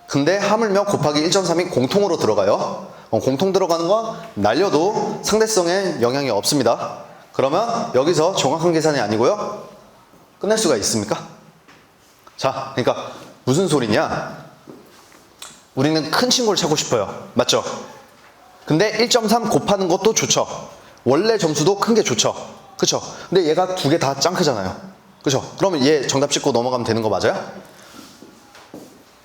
근데 하물며 곱하기 1.3이 공통으로 들어가요. 공통 들어가는 건 날려도 상대성에 영향이 없습니다. 그러면 여기서 정확한 계산이 아니고요, 끝낼 수가 있습니까? 자, 그러니까 무슨 소리냐? 우리는 큰 친구를 찾고 싶어요. 맞죠? 근데 1.3 곱하는 것도 좋죠. 원래 점수도 큰 게 좋죠. 그쵸? 근데 얘가 두 개 다 짱 크잖아요. 그쵸? 그러면 얘 정답 찍고 넘어가면 되는 거 맞아요?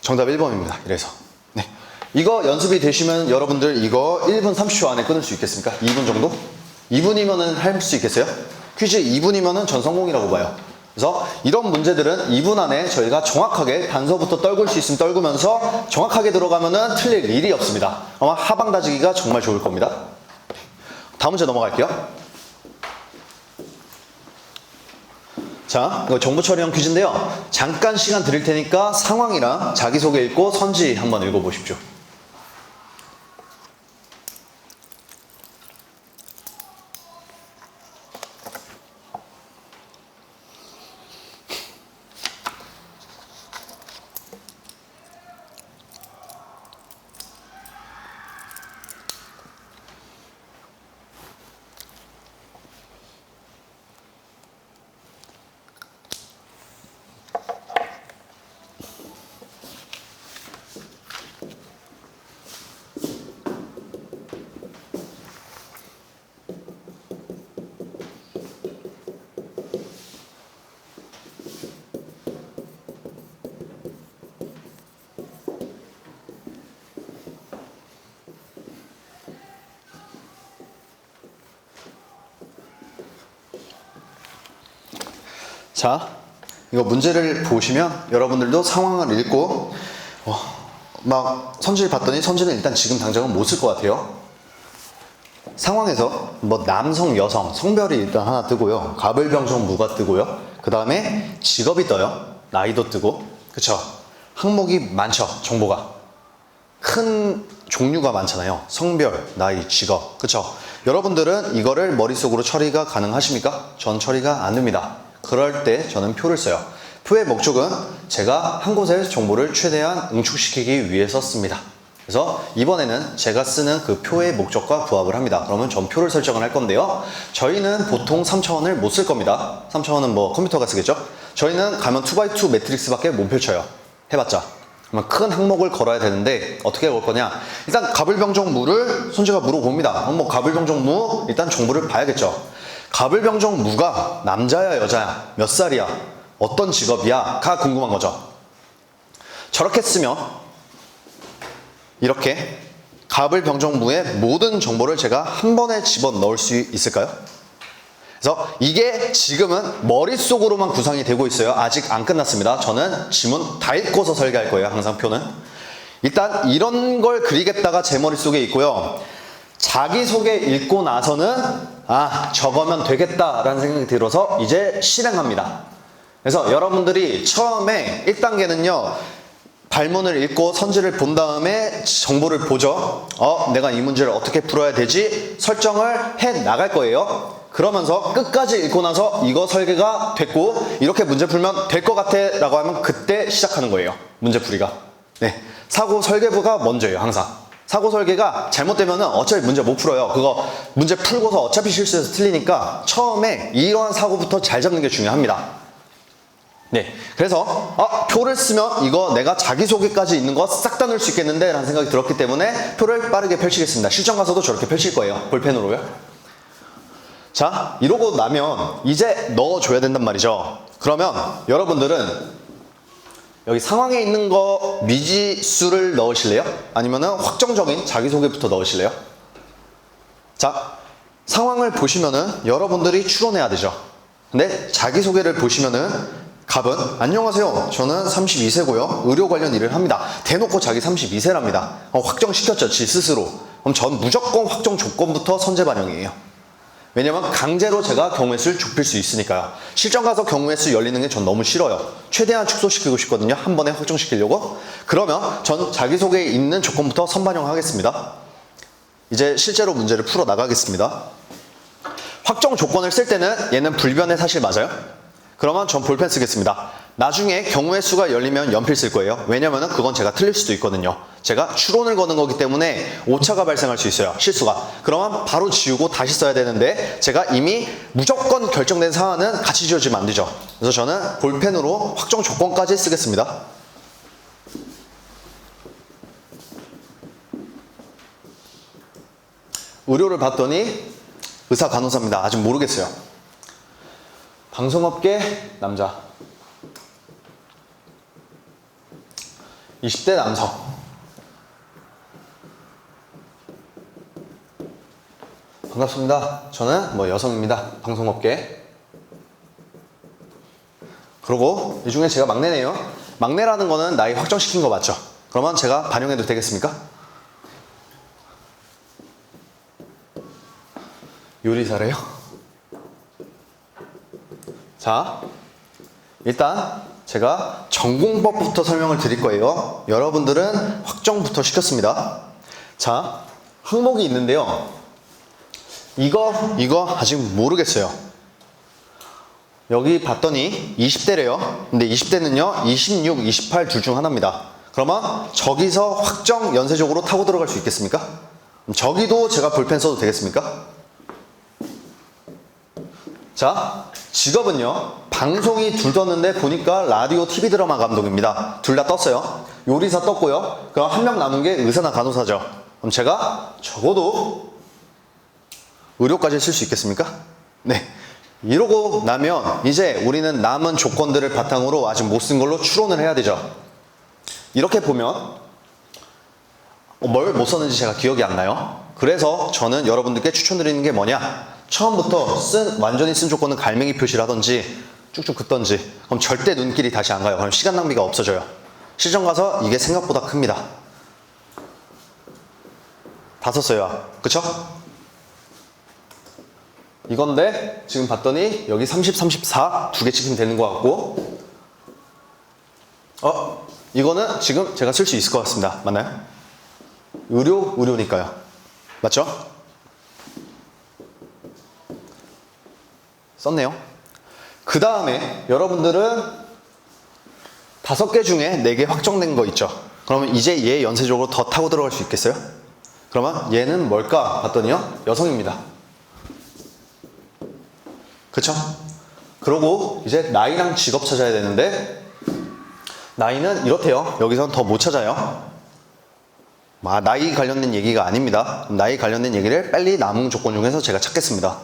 정답 1번입니다. 이래서. 네. 이거 연습이 되시면 여러분들 이거 1분 30초 안에 끊을 수 있겠습니까? 2분 정도? 2분이면은 할 수 있겠어요? 퀴즈 2분이면은 전 성공이라고 봐요. 그래서 이런 문제들은 2분 안에 저희가 정확하게 단서부터 떨굴 수 있으면 떨구면서 정확하게 들어가면은 틀릴 일이 없습니다. 아마 하방 다지기가 정말 좋을 겁니다. 다음 문제 넘어갈게요. 자, 이거 정보 처리형 퀴즈인데요. 잠깐 시간 드릴 테니까 상황이랑 자기소개 읽고 선지 한번 읽어보십시오. 자, 이거 문제를 보시면 여러분들도 상황을 읽고 막 선지를 봤더니 선지는 일단 지금 당장은 못 쓸 것 같아요. 상황에서 뭐 남성, 여성, 성별이 일단 하나 뜨고요. 가불병정 무가 뜨고요. 그 다음에 직업이 떠요. 나이도 뜨고. 그쵸? 항목이 많죠. 정보가. 큰 종류가 많잖아요. 성별, 나이, 직업. 그쵸? 여러분들은 이거를 머릿속으로 처리가 가능하십니까? 전 처리가 안 됩니다. 그럴 때 저는 표를 써요. 표의 목적은 제가 한 곳의 정보를 최대한 응축시키기 위해서 씁니다. 그래서 이번에는 제가 쓰는 그 표의 목적과 부합을 합니다. 그러면 전 표를 설정을 할 건데요. 저희는 보통 3차원을 못 쓸 겁니다. 3차원은 뭐 컴퓨터가 쓰겠죠? 저희는 가면 2x2 매트릭스밖에 못 펼쳐요. 해봤자. 그러면 큰 항목을 걸어야 되는데 어떻게 걸 거냐? 일단 가불병정무를 손재가 물어봅니다. 뭐 가불병정무 일단 정보를 봐야겠죠. 가불병정무가 남자야 여자야 몇 살이야 어떤 직업이야 가 궁금한 거죠. 저렇게 쓰면 이렇게 가불병정무의 모든 정보를 제가 한 번에 집어넣을 수 있을까요? 그래서 이게 지금은 머릿속으로만 구상이 되고 있어요. 아직 안 끝났습니다. 저는 지문 다 읽고서 설계할 거예요. 항상 표는. 일단 이런 걸 그리겠다가 제 머릿속에 있고요. 자기소개 읽고 나서는 저거면 되겠다라는 생각이 들어서 이제 실행합니다. 그래서 여러분들이 처음에 1단계는요. 발문을 읽고 선지를 본 다음에 정보를 보죠. 내가 이 문제를 어떻게 풀어야 되지? 설정을 해 나갈 거예요. 그러면서 끝까지 읽고 나서 이거 설계가 됐고 이렇게 문제 풀면 될 것 같아 라고 하면 그때 시작하는 거예요. 문제 풀이가. 네, 사고 설계부가 먼저예요. 항상. 사고 설계가 잘못되면 어차피 문제 못 풀어요. 그거 문제 풀고서 어차피 실수해서 틀리니까 처음에 이러한 사고부터 잘 잡는 게 중요합니다. 네, 그래서 표를 쓰면 이거 내가 자기소개까지 있는 거 싹 다 넣을 수 있겠는데 라는 생각이 들었기 때문에 표를 빠르게 펼치겠습니다. 실전 가서도 저렇게 펼칠 거예요. 볼펜으로요. 자, 이러고 나면 이제 넣어줘야 된단 말이죠. 그러면 여러분들은 여기 상황에 있는 거 미지수를 넣으실래요? 아니면은 확정적인 자기소개부터 넣으실래요? 자, 상황을 보시면은 여러분들이 추론해야 되죠. 근데 자기소개를 보시면은 갑은 안녕하세요. 저는 32세고요. 의료 관련 일을 합니다. 대놓고 자기 32세랍니다. 확정시켰죠. 지 스스로. 그럼 전 무조건 확정 조건부터 선제 반영이에요. 왜냐면 강제로 제가 경우의 수를 좁힐 수 있으니까요. 실전 가서 경우의 수 열리는 게 전 너무 싫어요. 최대한 축소시키고 싶거든요. 한 번에 확정시키려고. 그러면 전 자기소개에 있는 조건부터 선반영하겠습니다. 이제 실제로 문제를 풀어 나가겠습니다. 확정 조건을 쓸 때는 얘는 불변의 사실 맞아요? 그러면 전 볼펜 쓰겠습니다. 나중에 경우의 수가 열리면 연필 쓸 거예요. 왜냐면은 그건 제가 틀릴 수도 있거든요. 제가 추론을 거는 거기 때문에 오차가 발생할 수 있어요. 실수가. 그러면 바로 지우고 다시 써야 되는데 제가 이미 무조건 결정된 사안은 같이 지워지면 안 되죠. 그래서 저는 볼펜으로 확정 조건까지 쓰겠습니다. 의료를 봤더니 의사 간호사입니다. 아직 모르겠어요. 방송업계 남자, 20대 남성, 반갑습니다. 저는 뭐 여성입니다. 방송업계. 그리고 이 중에 제가 막내네요. 막내라는 거는 나이 확정시킨 거 맞죠? 그러면 제가 반영해도 되겠습니까? 요리사래요? 자, 일단 제가 전공법부터 설명을 드릴 거예요. 여러분들은 확정부터 시켰습니다. 자, 항목이 있는데요. 이거 아직 모르겠어요. 여기 봤더니 20대래요. 근데 20대는요, 26, 28 둘 중 하나입니다. 그러면 저기서 확정 연쇄적으로 타고 들어갈 수 있겠습니까? 저기도 제가 볼펜 써도 되겠습니까? 자, 직업은요, 방송이 둘 떴는데 보니까 라디오 TV 드라마 감독입니다. 둘 다 떴어요. 요리사 떴고요. 그럼 한 명 남은 게 의사나 간호사죠. 그럼 제가 적어도 의료까지 쓸 수 있겠습니까? 네. 이러고 나면 이제 우리는 남은 조건들을 바탕으로 아직 못 쓴 걸로 추론을 해야 되죠. 이렇게 보면 뭘 못 썼는지 제가 기억이 안 나요. 그래서 저는 여러분들께 추천드리는 게 뭐냐, 처음부터 완전히 쓴 조건은 갈매기 표시라든지 쭉쭉 긋던지, 그럼 절대 눈길이 다시 안 가요. 그럼 시간 낭비가 없어져요. 시정 가서 이게 생각보다 큽니다. 다 썼어요. 그쵸? 이건데 지금 봤더니 여기 30, 34 두 개 찍히면 되는 것 같고, 이거는 지금 제가 쓸 수 있을 것 같습니다. 맞나요? 의료니까요. 맞죠? 썼네요. 그 다음에 여러분들은 5개 중에 4개 확정된 거 있죠. 그러면 이제 얘 연쇄적으로 더 타고 들어갈 수 있겠어요? 그러면 얘는 뭘까 봤더니요, 여성입니다. 그쵸? 그러고 이제 나이랑 직업 찾아야 되는데, 나이는 이렇대요. 여기서는 더 못 찾아요. 나이 관련된 얘기가 아닙니다. 나이 관련된 얘기를 빨리 남은 조건 중에서 제가 찾겠습니다.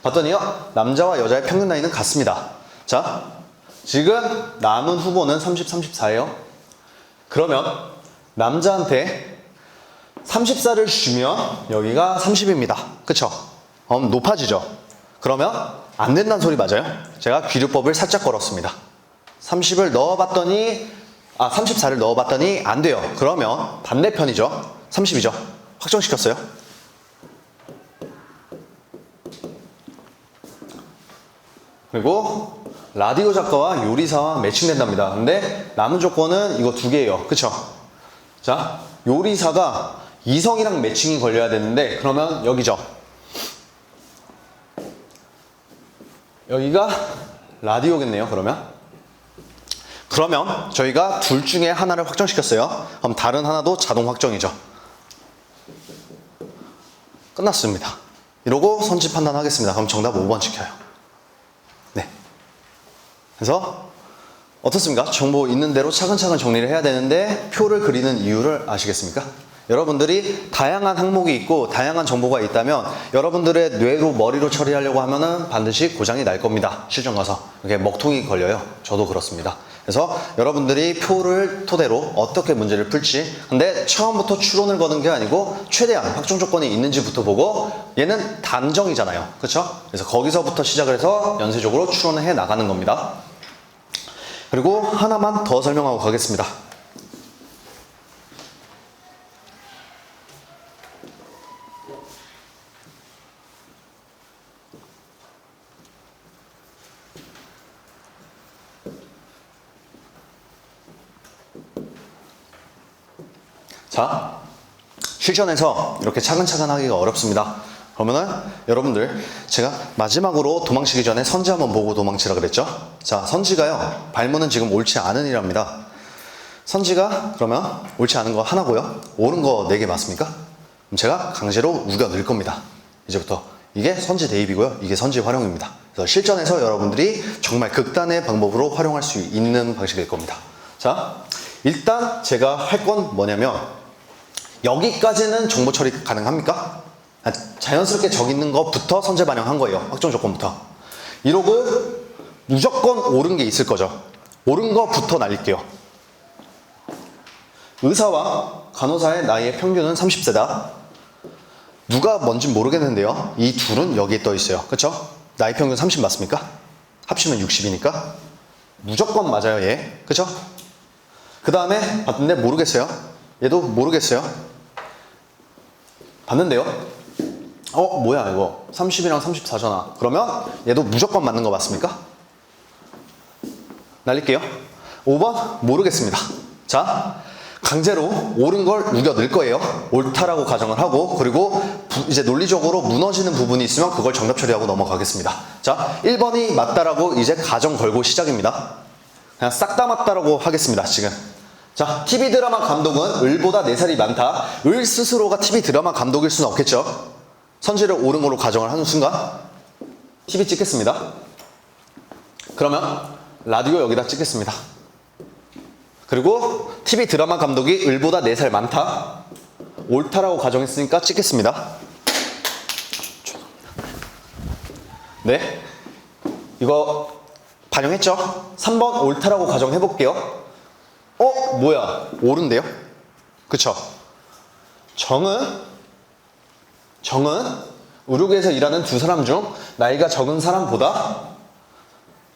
봤더니요, 남자와 여자의 평균 나이는 같습니다. 자, 지금 남은 후보는 30, 34예요. 그러면 남자한테 34를 주면 여기가 30입니다. 그쵸? 높아지죠? 그러면 안 된다는 소리 맞아요? 제가 귀류법을 살짝 걸었습니다. 30을 넣어봤더니 34를 넣어봤더니 안 돼요. 그러면 반대편이죠. 30이죠. 확정시켰어요. 그리고 라디오 작가와 요리사와 매칭된답니다. 근데 남은 조건은 이거 2개예요. 그쵸? 자, 요리사가 이성이랑 매칭이 걸려야 되는데, 그러면 여기죠. 여기가 라디오겠네요. 그러면 저희가 둘 중에 하나를 확정시켰어요. 그럼 다른 하나도 자동 확정이죠. 끝났습니다. 이러고 선지 판단하겠습니다. 그럼 정답 5번 지켜요. 네. 그래서 어떻습니까? 정보 있는 대로 차근차근 정리를 해야 되는데 표를 그리는 이유를 아시겠습니까? 여러분들이 다양한 항목이 있고 다양한 정보가 있다면 여러분들의 뇌로 머리로 처리하려고 하면은 반드시 고장이 날 겁니다. 실전 가서 이렇게 먹통이 걸려요. 저도 그렇습니다. 그래서 여러분들이 표를 토대로 어떻게 문제를 풀지, 근데 처음부터 추론을 거는 게 아니고 최대한 확정 조건이 있는지부터 보고, 얘는 단정이잖아요. 그렇죠? 그래서 거기서부터 시작을 해서 연쇄적으로 추론을 해 나가는 겁니다. 그리고 하나만 더 설명하고 가겠습니다. 자, 실전에서 이렇게 차근차근 하기가 어렵습니다. 그러면은 여러분들, 제가 마지막으로 도망치기 전에 선지 한번 보고 도망치라 그랬죠? 자, 선지가요, 발문은 지금 옳지 않은 이랍니다. 선지가 그러면 옳지 않은 거 하나고요, 옳은 거 4개 맞습니까? 그럼 제가 강제로 우겨 넣을 겁니다. 이제부터 이게 선지 대입이고요, 이게 선지 활용입니다. 그래서 실전에서 여러분들이 정말 극단의 방법으로 활용할 수 있는 방식일 겁니다. 자, 일단 제가 할 건 뭐냐면, 여기까지는 정보 처리 가능합니까? 자연스럽게 적 있는 것부터 선제 반영한 거예요. 확정 조건부터. 이러고 무조건 옳은 게 있을 거죠. 옳은 거부터 날릴게요. 의사와 간호사의 나이의 평균은 30세다. 누가 뭔진 모르겠는데요. 이 둘은 여기에 떠 있어요. 그쵸? 나이 평균 30 맞습니까? 합치면 60이니까 무조건 맞아요, 얘. 그쵸? 그 다음에 봤는데 모르겠어요. 얘도 모르겠어요. 봤는데요. 뭐야 이거 30이랑 34잖아. 그러면 얘도 무조건 맞는 거 맞습니까? 날릴게요. 5번 모르겠습니다. 자, 강제로 옳은 걸 우겨 넣을 거예요. 옳다라고 가정을 하고, 그리고 이제 논리적으로 무너지는 부분이 있으면 그걸 정답 처리하고 넘어가겠습니다. 자, 1번이 맞다라고 이제 가정 걸고 시작입니다. 그냥 싹 다 맞다라고 하겠습니다, 지금. 자, TV 드라마 감독은 을보다 4살이 많다. 을 스스로가 TV 드라마 감독일 수는 없겠죠. 선지를 옳은 걸로 가정을 하는 순간 TV 찍겠습니다. 그러면 라디오 여기다 찍겠습니다. 그리고 TV 드라마 감독이 을보다 4살 많다. 옳다라고 가정했으니까 찍겠습니다. 네, 이거 반영했죠? 3번 옳다라고 가정해볼게요. 뭐야, 옳은데요? 그쵸? 정은 의료계에서 일하는 2사람 중 나이가 적은 사람보다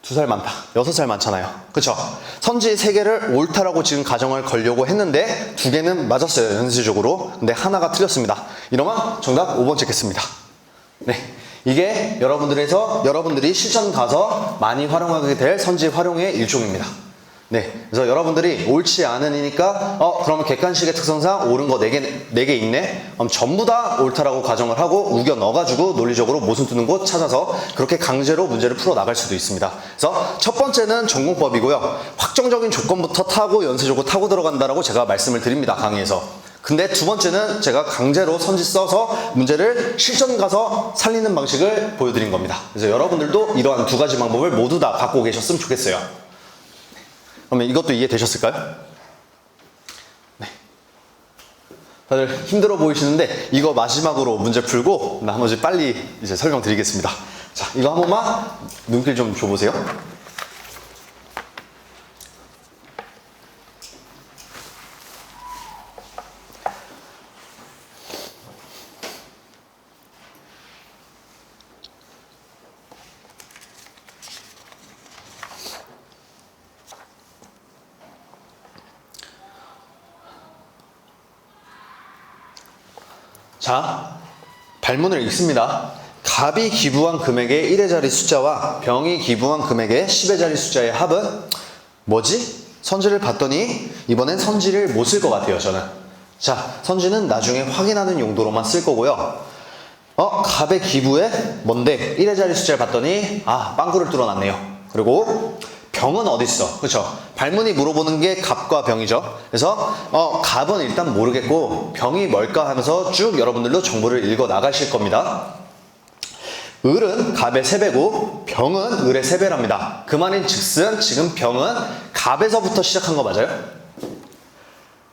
2살 많다. 6살 많잖아요. 그쵸? 선지 3개를 옳다라고 지금 가정을 걸려고 했는데 2개는 맞았어요, 연쇄적으로. 근데 하나가 틀렸습니다. 이러면 정답 5번 찍겠습니다. 네, 이게 여러분들이 실전 가서 많이 활용하게 될 선지 활용의 일종입니다. 네, 그래서 여러분들이 옳지 않으니까 그러면 객관식의 특성상 옳은 거 4개 있네? 그럼 전부 다 옳다라고 가정을 하고 우겨 넣어가지고 논리적으로 모순 뜨는 곳 찾아서 그렇게 강제로 문제를 풀어 나갈 수도 있습니다. 그래서 첫 번째는 전공법이고요. 확정적인 조건부터 타고 연쇄적으로 타고 들어간다라고 제가 말씀을 드립니다, 강의에서. 근데 두 번째는 제가 강제로 선지 써서 문제를 실전 가서 살리는 방식을 보여드린 겁니다. 그래서 여러분들도 이러한 2가지 방법을 모두 다 갖고 계셨으면 좋겠어요. 그러면 이것도 이해되셨을까요? 네. 다들 힘들어 보이시는데 이거 마지막으로 문제 풀고 나머지 빨리 이제 설명드리겠습니다. 자, 이거 한 번만 눈길 좀 줘보세요. 자, 발문을 읽습니다. 갑이 기부한 금액의 1의 자리 숫자와 병이 기부한 금액의 10의 자리 숫자의 합은 뭐지? 선지를 봤더니 이번엔 선지를 못 쓸 것 같아요, 저는. 자, 선지는 나중에 확인하는 용도로만 쓸 거고요. 갑의 기부에 뭔데? 1의 자리 숫자를 봤더니 빵꾸를 뚫어놨네요. 그리고 병은 어디 있어? 그렇죠? 발문이 물어보는 게 갑과 병이죠. 그래서 갑은 일단 모르겠고 병이 뭘까 하면서 쭉 여러분들도 정보를 읽어 나가실 겁니다. 을은 갑의 3배고 병은 을의 3배랍니다. 그 말인 즉슨 지금 병은 갑에서부터 시작한 거 맞아요?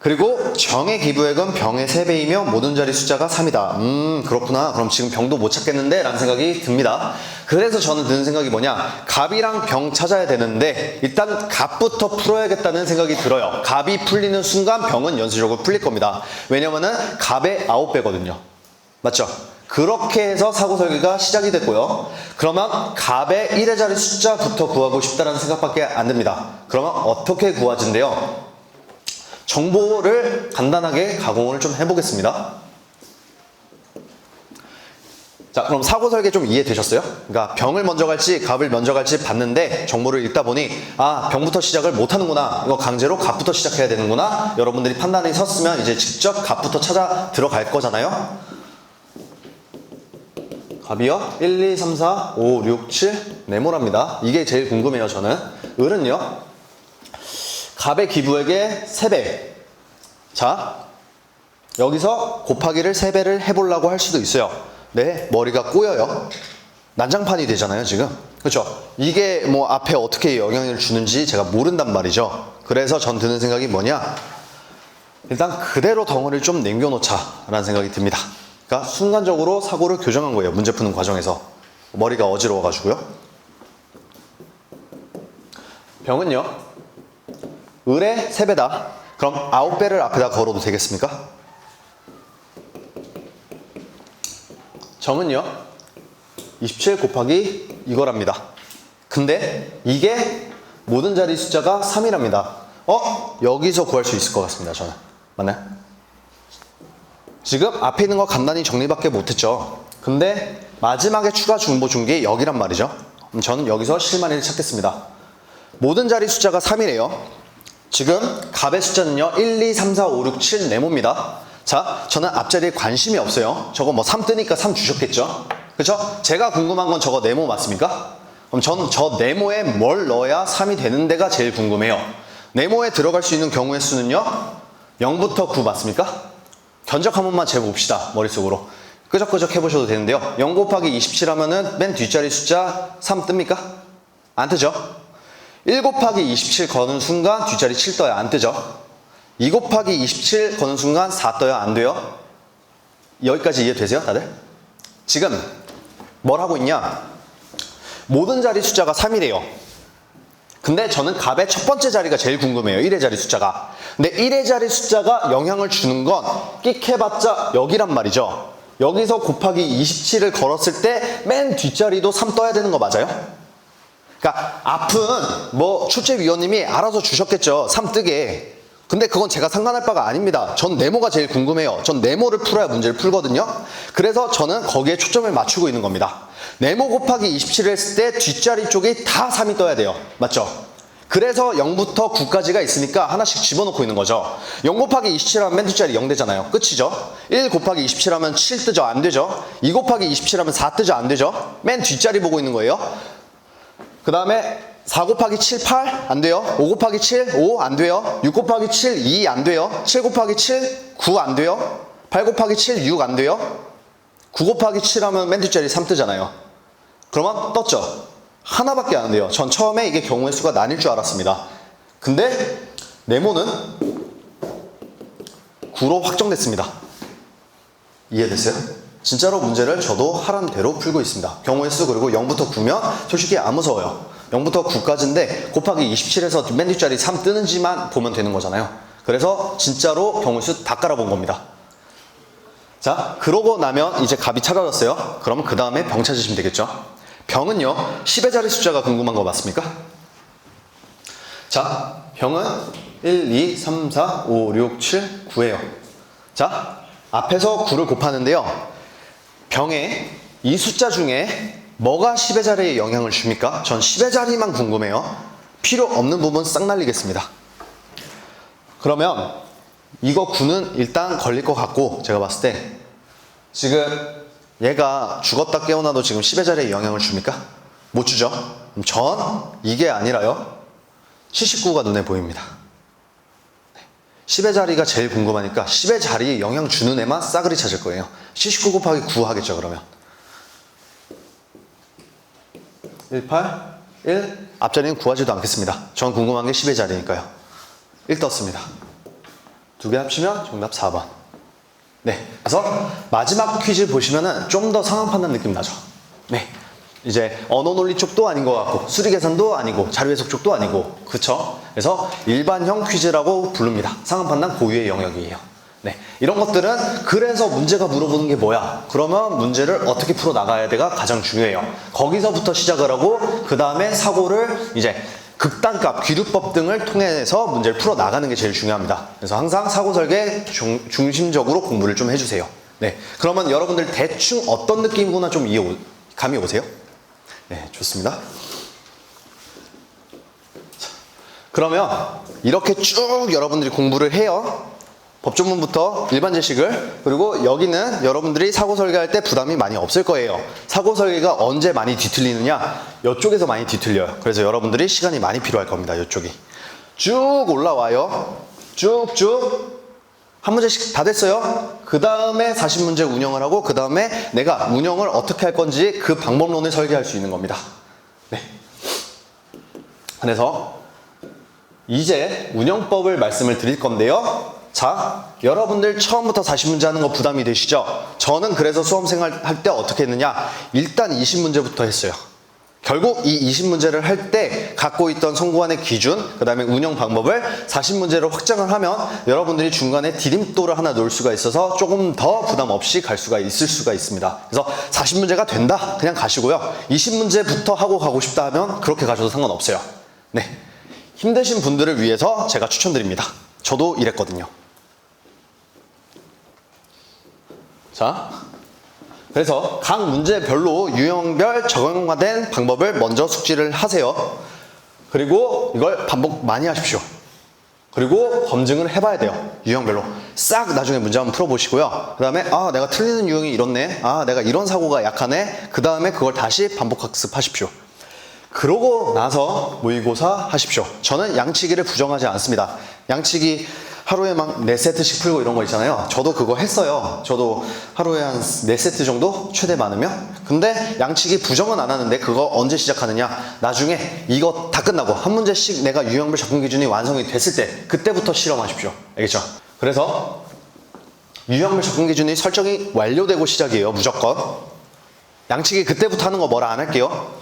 그리고 정의 기부액은 병의 3배이며 모든 자리 숫자가 3이다. 그렇구나. 그럼 지금 병도 못 찾겠는데? 라는 생각이 듭니다. 그래서 저는 드는 생각이 뭐냐? 갑이랑 병 찾아야 되는데 일단 갑부터 풀어야겠다는 생각이 들어요. 갑이 풀리는 순간 병은 연쇄적으로 풀릴 겁니다. 왜냐면은 갑의 9배거든요. 맞죠? 그렇게 해서 사고 설계가 시작이 됐고요. 그러면 갑의 1의 자리 숫자부터 구하고 싶다는 생각밖에 안 듭니다. 그러면 어떻게 구하진대요? 정보를 간단하게 가공을 좀 해보겠습니다. 자, 그럼 사고 설계 좀 이해되셨어요? 그러니까 병을 먼저 갈지 갑을 먼저 갈지 봤는데 정보를 읽다 보니 병부터 시작을 못하는구나. 이거 강제로 갑부터 시작해야 되는구나. 여러분들이 판단이 섰으면 이제 직접 갑부터 찾아 들어갈 거잖아요. 갑이요? 1, 2, 3, 4, 5, 6, 7 네모랍니다. 이게 제일 궁금해요, 저는. 을은요? 갑의 기부액의 3배. 자, 여기서 곱하기를 3배를 해보려고 할 수도 있어요. 네, 머리가 꼬여요. 난장판이 되잖아요, 지금. 그렇죠? 이게 뭐 앞에 어떻게 영향을 주는지 제가 모른단 말이죠. 그래서 전 드는 생각이 뭐냐? 일단 그대로 덩어리를 좀 남겨놓자 라는 생각이 듭니다. 그러니까 순간적으로 사고를 교정한 거예요. 문제 푸는 과정에서. 머리가 어지러워가지고요. 병은요. 을의 3배다. 그럼 9배를 앞에다 걸어도 되겠습니까? 정은요. 27 곱하기 이거랍니다. 근데 이게 모든 자리 숫자가 3이랍니다. 여기서 구할 수 있을 것 같습니다. 저는. 맞나요? 지금 앞에 있는 거 간단히 정리밖에 못했죠. 근데 마지막에 추가 중보 준 게 여기란 말이죠. 그럼 저는 여기서 실마리를 찾겠습니다. 모든 자리 숫자가 3이래요. 지금 갑의 숫자는요 1, 2, 3, 4, 5, 6, 7 네모입니다. 자, 저는 앞자리에 관심이 없어요. 저거 뭐 3 뜨니까 3 주셨겠죠? 그쵸? 제가 궁금한 건 저거 네모 맞습니까? 그럼 저는 저 네모에 뭘 넣어야 3이 되는 데가 제일 궁금해요. 네모에 들어갈 수 있는 경우의 수는요 0부터 9 맞습니까? 견적 한 번만 재봅시다. 머릿속으로 끄적끄적 해보셔도 되는데요. 0 곱하기 27 하면은 맨 뒷자리 숫자 3 뜹니까? 안 뜨죠? 1 곱하기 27 거는 순간 뒷자리 7 떠야 안 뜨죠? 2 곱하기 27 거는 순간 4 떠야 안 돼요? 여기까지 이해되세요 다들? 지금 뭘 하고 있냐? 모든 자리 숫자가 3이래요. 근데 저는 갑의 첫 번째 자리가 제일 궁금해요. 1의 자리 숫자가. 근데 1의 자리 숫자가 영향을 주는 건 끽 해봤자 여기란 말이죠. 여기서 곱하기 27을 걸었을 때 맨 뒷자리도 3 떠야 되는 거 맞아요? 그러니까 앞은 뭐 출제위원님이 알아서 주셨겠죠. 3 뜨게. 근데 그건 제가 상관할 바가 아닙니다. 전 네모가 제일 궁금해요. 전 네모를 풀어야 문제를 풀거든요. 그래서 저는 거기에 초점을 맞추고 있는 겁니다. 네모 곱하기 27을 했을 때 뒷자리 쪽이 다 3이 떠야 돼요. 맞죠? 그래서 0부터 9까지가 있으니까 하나씩 집어넣고 있는 거죠. 0 곱하기 27 하면 맨 뒷자리 0 되잖아요. 끝이죠. 1 곱하기 27 하면 7 뜨죠. 안 되죠. 2 곱하기 27 하면 4 뜨죠. 안 되죠. 맨 뒷자리 보고 있는 거예요. 그 다음에 4 곱하기 7, 8 안 돼요. 5 곱하기 7, 5 안 돼요. 6 곱하기 7, 2 안 돼요. 7 곱하기 7, 9 안 돼요. 8 곱하기 7, 6 안 돼요. 9 곱하기 7 하면 맨 뒷자리 3 뜨잖아요. 그러면 떴죠. 하나밖에 안 돼요. 전 처음에 이게 경우의 수가 나뉠 줄 알았습니다. 근데 네모는 9로 확정됐습니다. 이해됐어요? 진짜로 문제를 저도 하란 대로 풀고 있습니다. 경우의 수 그리고 0부터 9면 솔직히 안 무서워요. 0부터 9까지인데 곱하기 27에서 맨 뒷자리 3 뜨는지만 보면 되는 거잖아요. 그래서 진짜로 경우의 수 다 깔아본 겁니다. 자, 그러고 나면 이제 갑이 찾아졌어요. 그럼 그 다음에 병 찾으시면 되겠죠. 병은요 10의 자리 숫자가 궁금한 거 맞습니까? 자, 병은 1, 2, 3, 4, 5, 6, 7, 9예요. 자, 앞에서 9를 곱하는데요. 병에 이 숫자 중에 뭐가 10의 자리에 영향을 줍니까? 전 10의 자리만 궁금해요. 필요 없는 부분 싹 날리겠습니다. 그러면 이거 9는 일단 걸릴 것 같고 제가 봤을 때 지금 얘가 죽었다 깨어나도 지금 10의 자리에 영향을 줍니까? 못 주죠? 그럼 전 이게 아니라요 79가 눈에 보입니다. 10의 자리가 제일 궁금하니까 10의 자리에 영향 주는 애만 싸그리 찾을 거예요. 79 곱하기 9 하겠죠 그러면. 18, 1 앞자리는 구하지도 않겠습니다. 전 궁금한 게 10의 자리니까요. 1 떴습니다. 두 개 합치면 정답 4번. 네, 그래서 마지막 퀴즈 보시면은 좀 더 상황 판단 느낌 나죠. 네, 이제 언어 논리 쪽도 아닌 것 같고 수리 계산도 아니고 자료 해석 쪽도 아니고 그쵸? 그래서 일반형 퀴즈라고 부릅니다. 상황 판단 고유의 영역이에요. 네, 이런 것들은 그래서 문제가 물어보는 게 뭐야? 그러면 문제를 어떻게 풀어 나가야 돼가 가장 중요해요. 거기서부터 시작을 하고 그 다음에 사고를 이제 극단값, 귀류법 등을 통해서 문제를 풀어 나가는 게 제일 중요합니다. 그래서 항상 사고 설계 중심적으로 공부를 좀 해주세요. 네, 그러면 여러분들 대충 어떤 느낌이구나 좀 감이 오세요? 네, 좋습니다. 자, 그러면 이렇게 쭉 여러분들이 공부를 해요. 법조문부터 일반 제식을, 그리고 여기는 여러분들이 사고 설계할 때 부담이 많이 없을 거예요. 사고 설계가 언제 많이 뒤틀리느냐? 이쪽에서 많이 뒤틀려요. 그래서 여러분들이 시간이 많이 필요할 겁니다. 이쪽이 쭉 올라와요. 쭉쭉 한 문제씩 다 됐어요. 그 다음에 40문제 운영을 하고 그 다음에 내가 운영을 어떻게 할 건지 그 방법론을 설계할 수 있는 겁니다. 네. 그래서 이제 운영법을 말씀을 드릴 건데요. 자, 여러분들 처음부터 40문제 하는 거 부담이 되시죠? 저는 그래서 수험생활 할 때 어떻게 했느냐? 일단 20문제부터 했어요. 결국 이 20문제를 할 때 갖고 있던 선고안의 기준, 그 다음에 운영 방법을 40문제로 확장을 하면 여러분들이 중간에 디딤돌을 하나 놓을 수가 있어서 조금 더 부담 없이 갈 수가 있을 수가 있습니다. 그래서 40문제가 된다? 그냥 가시고요. 20문제부터 하고 가고 싶다 하면 그렇게 가셔도 상관없어요. 네, 힘드신 분들을 위해서 제가 추천드립니다. 저도 이랬거든요. 자, 그래서 각 문제별로 유형별 적용화된 방법을 먼저 숙지를 하세요. 그리고 이걸 반복 많이 하십시오. 그리고 검증을 해봐야 돼요. 유형별로 싹 나중에 문제 한번 풀어보시고요. 그 다음에 아, 내가 틀리는 유형이 이렇네, 아, 내가 이런 사고가 약하네, 그 다음에 그걸 다시 반복 학습하십시오. 그러고 나서 모의고사 하십시오. 저는 양치기를 부정하지 않습니다. 양치기 하루에 막 4세트씩 풀고 이런 거 있잖아요. 저도 그거 했어요. 저도 하루에 한 4세트 정도 최대 많으면. 근데 양치기 부정은 안 하는데 그거 언제 시작하느냐? 나중에 이거 다 끝나고 한 문제씩 내가 유형별 접근 기준이 완성이 됐을 때 그때부터 실험하십시오. 알겠죠? 그래서 유형별 접근 기준이 설정이 완료되고 시작이에요. 무조건. 양치기 그때부터 하는 거 뭐라 안 할게요.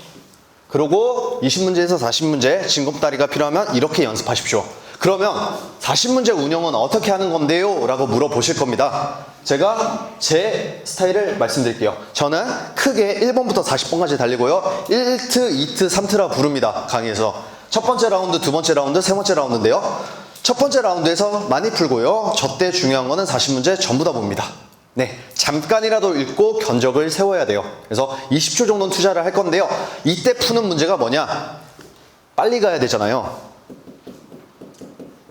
그리고 20문제에서 40문제 징검다리가 필요하면 이렇게 연습하십시오. 그러면 40문제 운영은 어떻게 하는 건데요? 라고 물어보실 겁니다. 제가 제 스타일을 말씀드릴게요. 저는 크게 1번부터 40번까지 달리고요. 1트, 2트, 3트라 부릅니다. 강의에서. 첫 번째 라운드, 두 번째 라운드, 세 번째 라운드인데요. 첫 번째 라운드에서 많이 풀고요. 저 때 중요한 거는 40문제 전부 다 봅니다. 네, 잠깐이라도 읽고 견적을 세워야 돼요. 그래서 20초 정도는 투자를 할 건데요. 이때 푸는 문제가 뭐냐? 빨리 가야 되잖아요.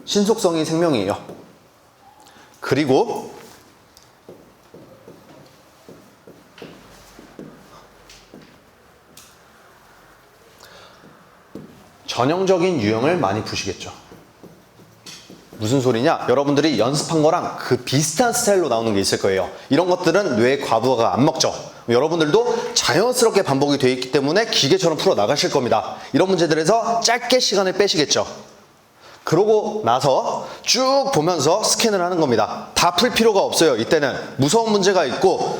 신속성이 생명이에요. 그리고 전형적인 유형을 많이 푸시겠죠. 무슨 소리냐? 여러분들이 연습한 거랑 그 비슷한 스타일로 나오는 게 있을 거예요. 이런 것들은 뇌 과부하가 안 먹죠. 여러분들도 자연스럽게 반복이 되어 있기 때문에 기계처럼 풀어 나가실 겁니다. 이런 문제들에서 짧게 시간을 빼시겠죠. 그러고 나서 쭉 보면서 스캔을 하는 겁니다. 다 풀 필요가 없어요. 이때는 무서운 문제가 있고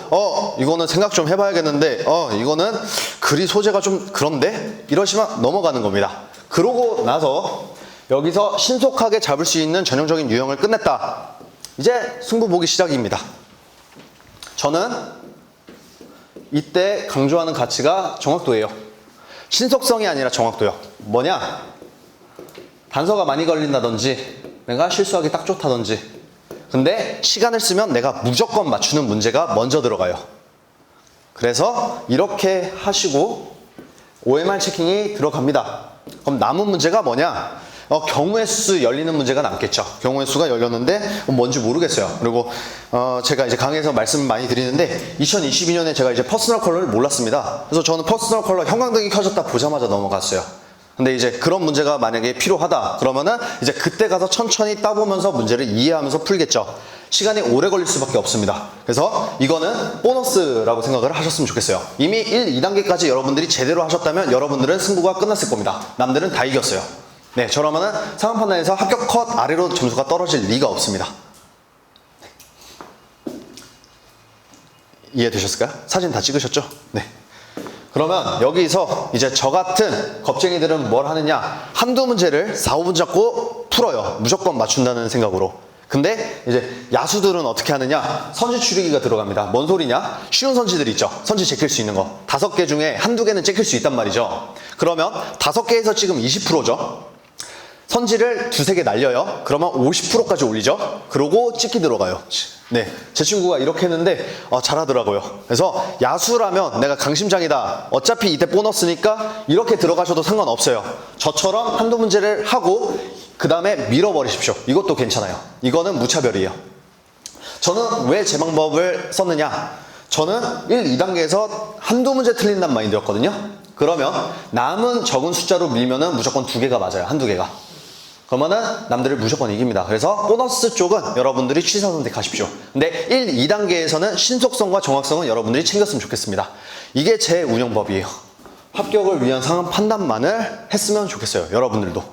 이거는 생각 좀 해봐야겠는데 이거는 글이 소재가 좀 그런데 이러시면 넘어가는 겁니다. 그러고 나서 여기서 신속하게 잡을 수 있는 전형적인 유형을 끝냈다. 이제 승부 보기 시작입니다. 저는 이때 강조하는 가치가 정확도예요. 신속성이 아니라 정확도요. 뭐냐? 단서가 많이 걸린다든지 내가 실수하기 딱 좋다든지, 근데 시간을 쓰면 내가 무조건 맞추는 문제가 먼저 들어가요. 그래서 이렇게 하시고 OMR 체킹이 들어갑니다. 그럼 남은 문제가 뭐냐? 경우의 수 열리는 문제가 남겠죠. 경우의 수가 열렸는데 뭔지 모르겠어요. 그리고 제가 이제 강의에서 말씀을 많이 드리는데 2022년에 제가 이제 퍼스널 컬러를 몰랐습니다. 그래서 저는 퍼스널 컬러 형광등이 켜졌다 보자마자 넘어갔어요. 근데 이제 그런 문제가 만약에 필요하다 그러면은 이제 그때 가서 천천히 따보면서 문제를 이해하면서 풀겠죠. 시간이 오래 걸릴 수밖에 없습니다. 그래서 이거는 보너스라고 생각을 하셨으면 좋겠어요. 이미 1, 2단계까지 여러분들이 제대로 하셨다면 여러분들은 승부가 끝났을 겁니다. 남들은 다 이겼어요. 네, 저라면은 상황 판단에서 합격 컷 아래로 점수가 떨어질 리가 없습니다. 이해되셨을까요? 사진 다 찍으셨죠? 네. 그러면 여기서 이제 저 같은 겁쟁이들은 뭘 하느냐? 한두 문제를 4, 5분 잡고 풀어요. 무조건 맞춘다는 생각으로. 근데 이제 야수들은 어떻게 하느냐? 선지 추리기가 들어갑니다. 뭔 소리냐? 쉬운 선지들 있죠. 선지 제낄 수 있는 거. 5개 중에 한두 개는 제낄 수 있단 말이죠. 그러면 5개에서 지금 20%죠. 선지를 2-3개 날려요. 그러면 50%까지 올리죠. 그러고 찍기 들어가요. 네, 제 친구가 이렇게 했는데 잘하더라고요. 그래서 야수라면 내가 강심장이다. 어차피 이때 보너스니까 이렇게 들어가셔도 상관없어요. 저처럼 한두 문제를 하고 그 다음에 밀어버리십시오. 이것도 괜찮아요. 이거는 무차별이에요. 저는 왜 제 방법을 썼느냐? 저는 1, 2단계에서 한두 문제 틀린단 마인드였거든요. 그러면 남은 적은 숫자로 밀면은 무조건 2개가 맞아요. 한두 개가. 그러면은 남들을 무조건 이깁니다. 그래서 보너스 쪽은 여러분들이 취사 선택하십시오. 근데 1, 2단계에서는 신속성과 정확성은 여러분들이 챙겼으면 좋겠습니다. 이게 제 운영법이에요. 합격을 위한 상황 판단만을 했으면 좋겠어요. 여러분들도.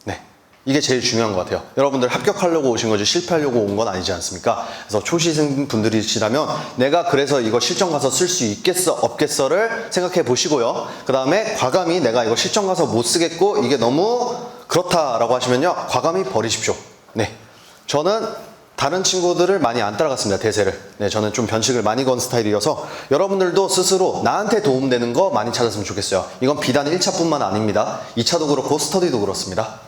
네. 이게 제일 중요한 것 같아요. 여러분들 합격하려고 오신 거지 실패하려고 온 건 아니지 않습니까? 그래서 초시생 분들이시라면 내가 그래서 이거 실전 가서 쓸 수 있겠어 없겠어를 생각해 보시고요. 그 다음에 과감히 내가 이거 실전 가서 못 쓰겠고 이게 너무 그렇다라고 하시면요, 과감히 버리십시오. 네, 저는 다른 친구들을 많이 안 따라갔습니다. 대세를. 네, 저는 좀 변칙을 많이 건 스타일이어서 여러분들도 스스로 나한테 도움되는 거 많이 찾았으면 좋겠어요. 이건 비단 1차뿐만 아닙니다. 2차도 그렇고 스터디도 그렇습니다.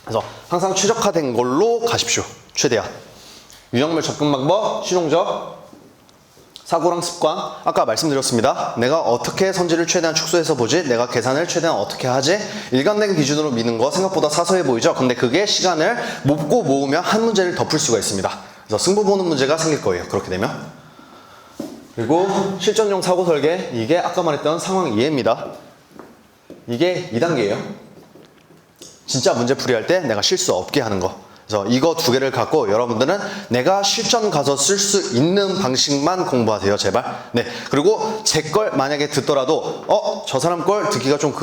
그래서 항상 최적화된 걸로 가십시오. 최대한. 유형별 접근 방법, 실용적, 사고랑 습관. 아까 말씀드렸습니다. 내가 어떻게 선지를 최대한 축소해서 보지? 내가 계산을 최대한 어떻게 하지? 일관된 기준으로 미는 거 생각보다 사소해 보이죠? 근데 그게 시간을 몹고 모으면 한 문제를 더 풀 수가 있습니다. 그래서 승부 보는 문제가 생길 거예요. 그렇게 되면. 그리고 실전용 사고 설계. 이게 아까 말했던 상황 이해입니다. 이게 2단계예요. 진짜 문제 풀이할 때 내가 실수 없게 하는 거. 그래서 이거 두 개를 갖고 여러분들은 내가 실전 가서 쓸 수 있는 방식만 공부하세요. 제발. 네. 그리고 제 걸 만약에 듣더라도 저 사람 걸 듣기가 좀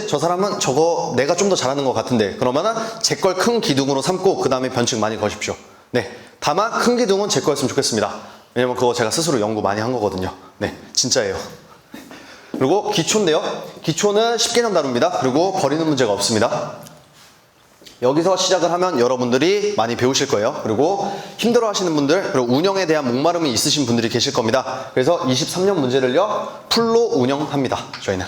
저 사람은 저거 내가 좀 더 잘하는 것 같은데, 그러면은 제 걸 큰 기둥으로 삼고 그 다음에 변칙 많이 거십시오. 네. 다만 큰 기둥은 제 거였으면 좋겠습니다. 왜냐면 그거 제가 스스로 연구 많이 한 거거든요. 네. 진짜예요. 그리고 기초인데요. 기초는 10개념 다룹니다. 그리고 버리는 문제가 없습니다. 여기서 시작을 하면 여러분들이 많이 배우실 거예요. 그리고 힘들어 하시는 분들, 그리고 운영에 대한 목마름이 있으신 분들이 계실 겁니다. 그래서 23년 문제를요, 풀로 운영합니다. 저희는.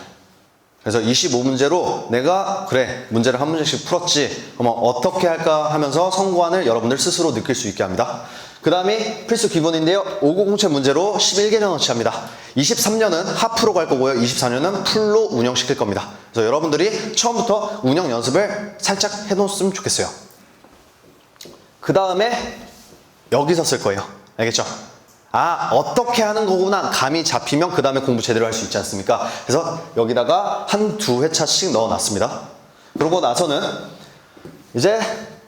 그래서 25문제로 내가 그래 문제를 한 문제씩 풀었지, 그러면 어떻게 할까 하면서 성과를 여러분들 스스로 느낄 수 있게 합니다. 그 다음이 필수 기본인데요. 590채 문제로 11개념어치 합니다. 23년은 하프로 갈 거고요. 24년은 풀로 운영시킬 겁니다. 그래서 여러분들이 처음부터 운영 연습을 살짝 해놓았으면 좋겠어요. 그 다음에 여기서 쓸 거예요. 알겠죠? 어떻게 하는 거구나 감이 잡히면 그 다음에 공부 제대로 할 수 있지 않습니까? 그래서 여기다가 한두 회차씩 넣어놨습니다. 그러고 나서는 이제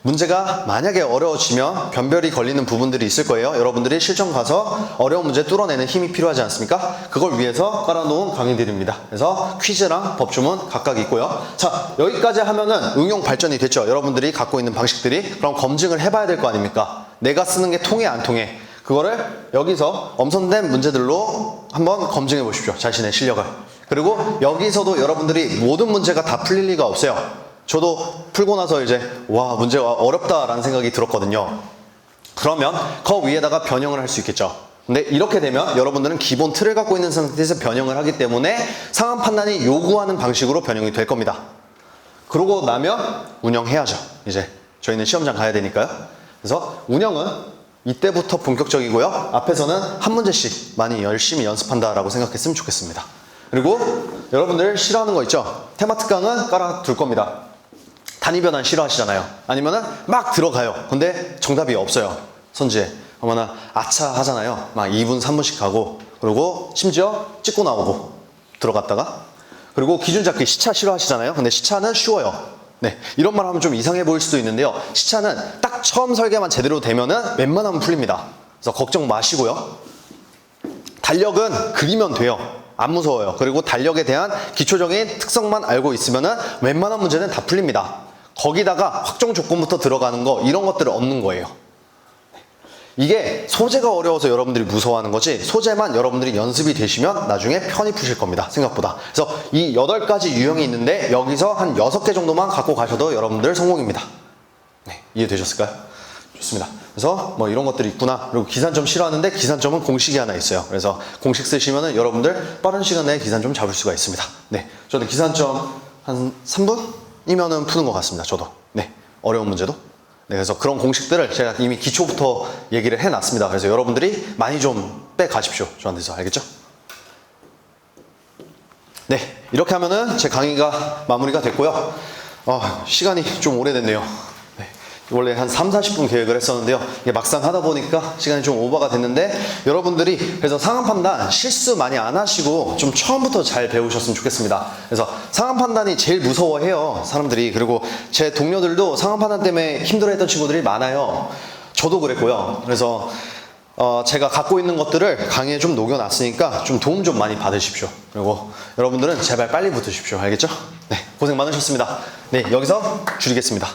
문제가 만약에 어려워지면 변별이 걸리는 부분들이 있을 거예요. 여러분들이 실전 가서 어려운 문제 뚫어내는 힘이 필요하지 않습니까? 그걸 위해서 깔아놓은 강의들입니다. 그래서 퀴즈랑 법주문 각각 있고요. 자, 여기까지 하면은 응용 발전이 됐죠. 여러분들이 갖고 있는 방식들이. 그럼 검증을 해봐야 될 거 아닙니까? 내가 쓰는 게 통해 안 통해? 그거를 여기서 엄선된 문제들로 한번 검증해 보십시오. 자신의 실력을. 그리고 여기서도 여러분들이 모든 문제가 다 풀릴 리가 없어요. 저도 풀고 나서 이제 와 문제가 어렵다라는 생각이 들었거든요. 그러면 그 위에다가 변형을 할 수 있겠죠. 근데 이렇게 되면 여러분들은 기본 틀을 갖고 있는 상태에서 변형을 하기 때문에 상황 판단이 요구하는 방식으로 변형이 될 겁니다. 그러고 나면 운영해야죠. 이제 저희는 시험장 가야 되니까요. 그래서 운영은 이때부터 본격적이고요. 앞에서는 한 문제씩 많이 열심히 연습한다라고 생각했으면 좋겠습니다. 그리고 여러분들 싫어하는 거 있죠? 테마 특강은 깔아둘 겁니다. 단위 변환 싫어하시잖아요. 아니면은 막 들어가요. 근데 정답이 없어요. 선지에. 어머나 아차 하잖아요. 막 2분 3분씩 가고, 그리고 심지어 찍고 나오고 들어갔다가. 그리고 기준 잡기 시차 싫어하시잖아요. 근데 시차는 쉬워요. 네, 이런 말 하면 좀 이상해 보일 수도 있는데요. 시차는 딱 처음 설계만 제대로 되면은 웬만하면 풀립니다. 그래서 걱정 마시고요. 달력은 그리면 돼요. 안 무서워요. 그리고 달력에 대한 기초적인 특성만 알고 있으면은 웬만한 문제는 다 풀립니다. 거기다가 확정 조건부터 들어가는 거, 이런 것들은 없는 거예요. 이게 소재가 어려워서 여러분들이 무서워하는 거지, 소재만 여러분들이 연습이 되시면 나중에 편히 푸실 겁니다. 생각보다. 그래서 이 8가지 유형이 있는데 여기서 한 6개 정도만 갖고 가셔도 여러분들 성공입니다. 네, 이해되셨을까요? 좋습니다. 그래서 뭐 이런 것들이 있구나. 그리고 기산점 싫어하는데 기산점은 공식이 하나 있어요. 그래서 공식 쓰시면은 여러분들 빠른 시간 내에 기산점 잡을 수가 있습니다. 네, 저는 기산점 한 3분이면은 푸는 것 같습니다. 저도. 네, 어려운 문제도. 네, 그래서 그런 공식들을 제가 이미 기초부터 얘기를 해놨습니다. 그래서 여러분들이 많이 좀 빼가십시오. 저한테서. 알겠죠? 네, 이렇게 하면은 제 강의가 마무리가 됐고요. 시간이 좀 오래됐네요. 원래 한 3, 40분 계획을 했었는데요. 이게 막상 하다 보니까 시간이 좀 오버가 됐는데, 여러분들이 그래서 상황 판단 실수 많이 안 하시고 좀 처음부터 잘 배우셨으면 좋겠습니다. 그래서 상황 판단이 제일 무서워해요, 사람들이. 그리고 제 동료들도 상황 판단 때문에 힘들어했던 친구들이 많아요. 저도 그랬고요. 그래서 제가 갖고 있는 것들을 강의에 좀 녹여놨으니까 좀 도움 좀 많이 받으십시오. 그리고 여러분들은 제발 빨리 붙으십시오. 알겠죠? 네. 고생 많으셨습니다. 네, 여기서 줄이겠습니다.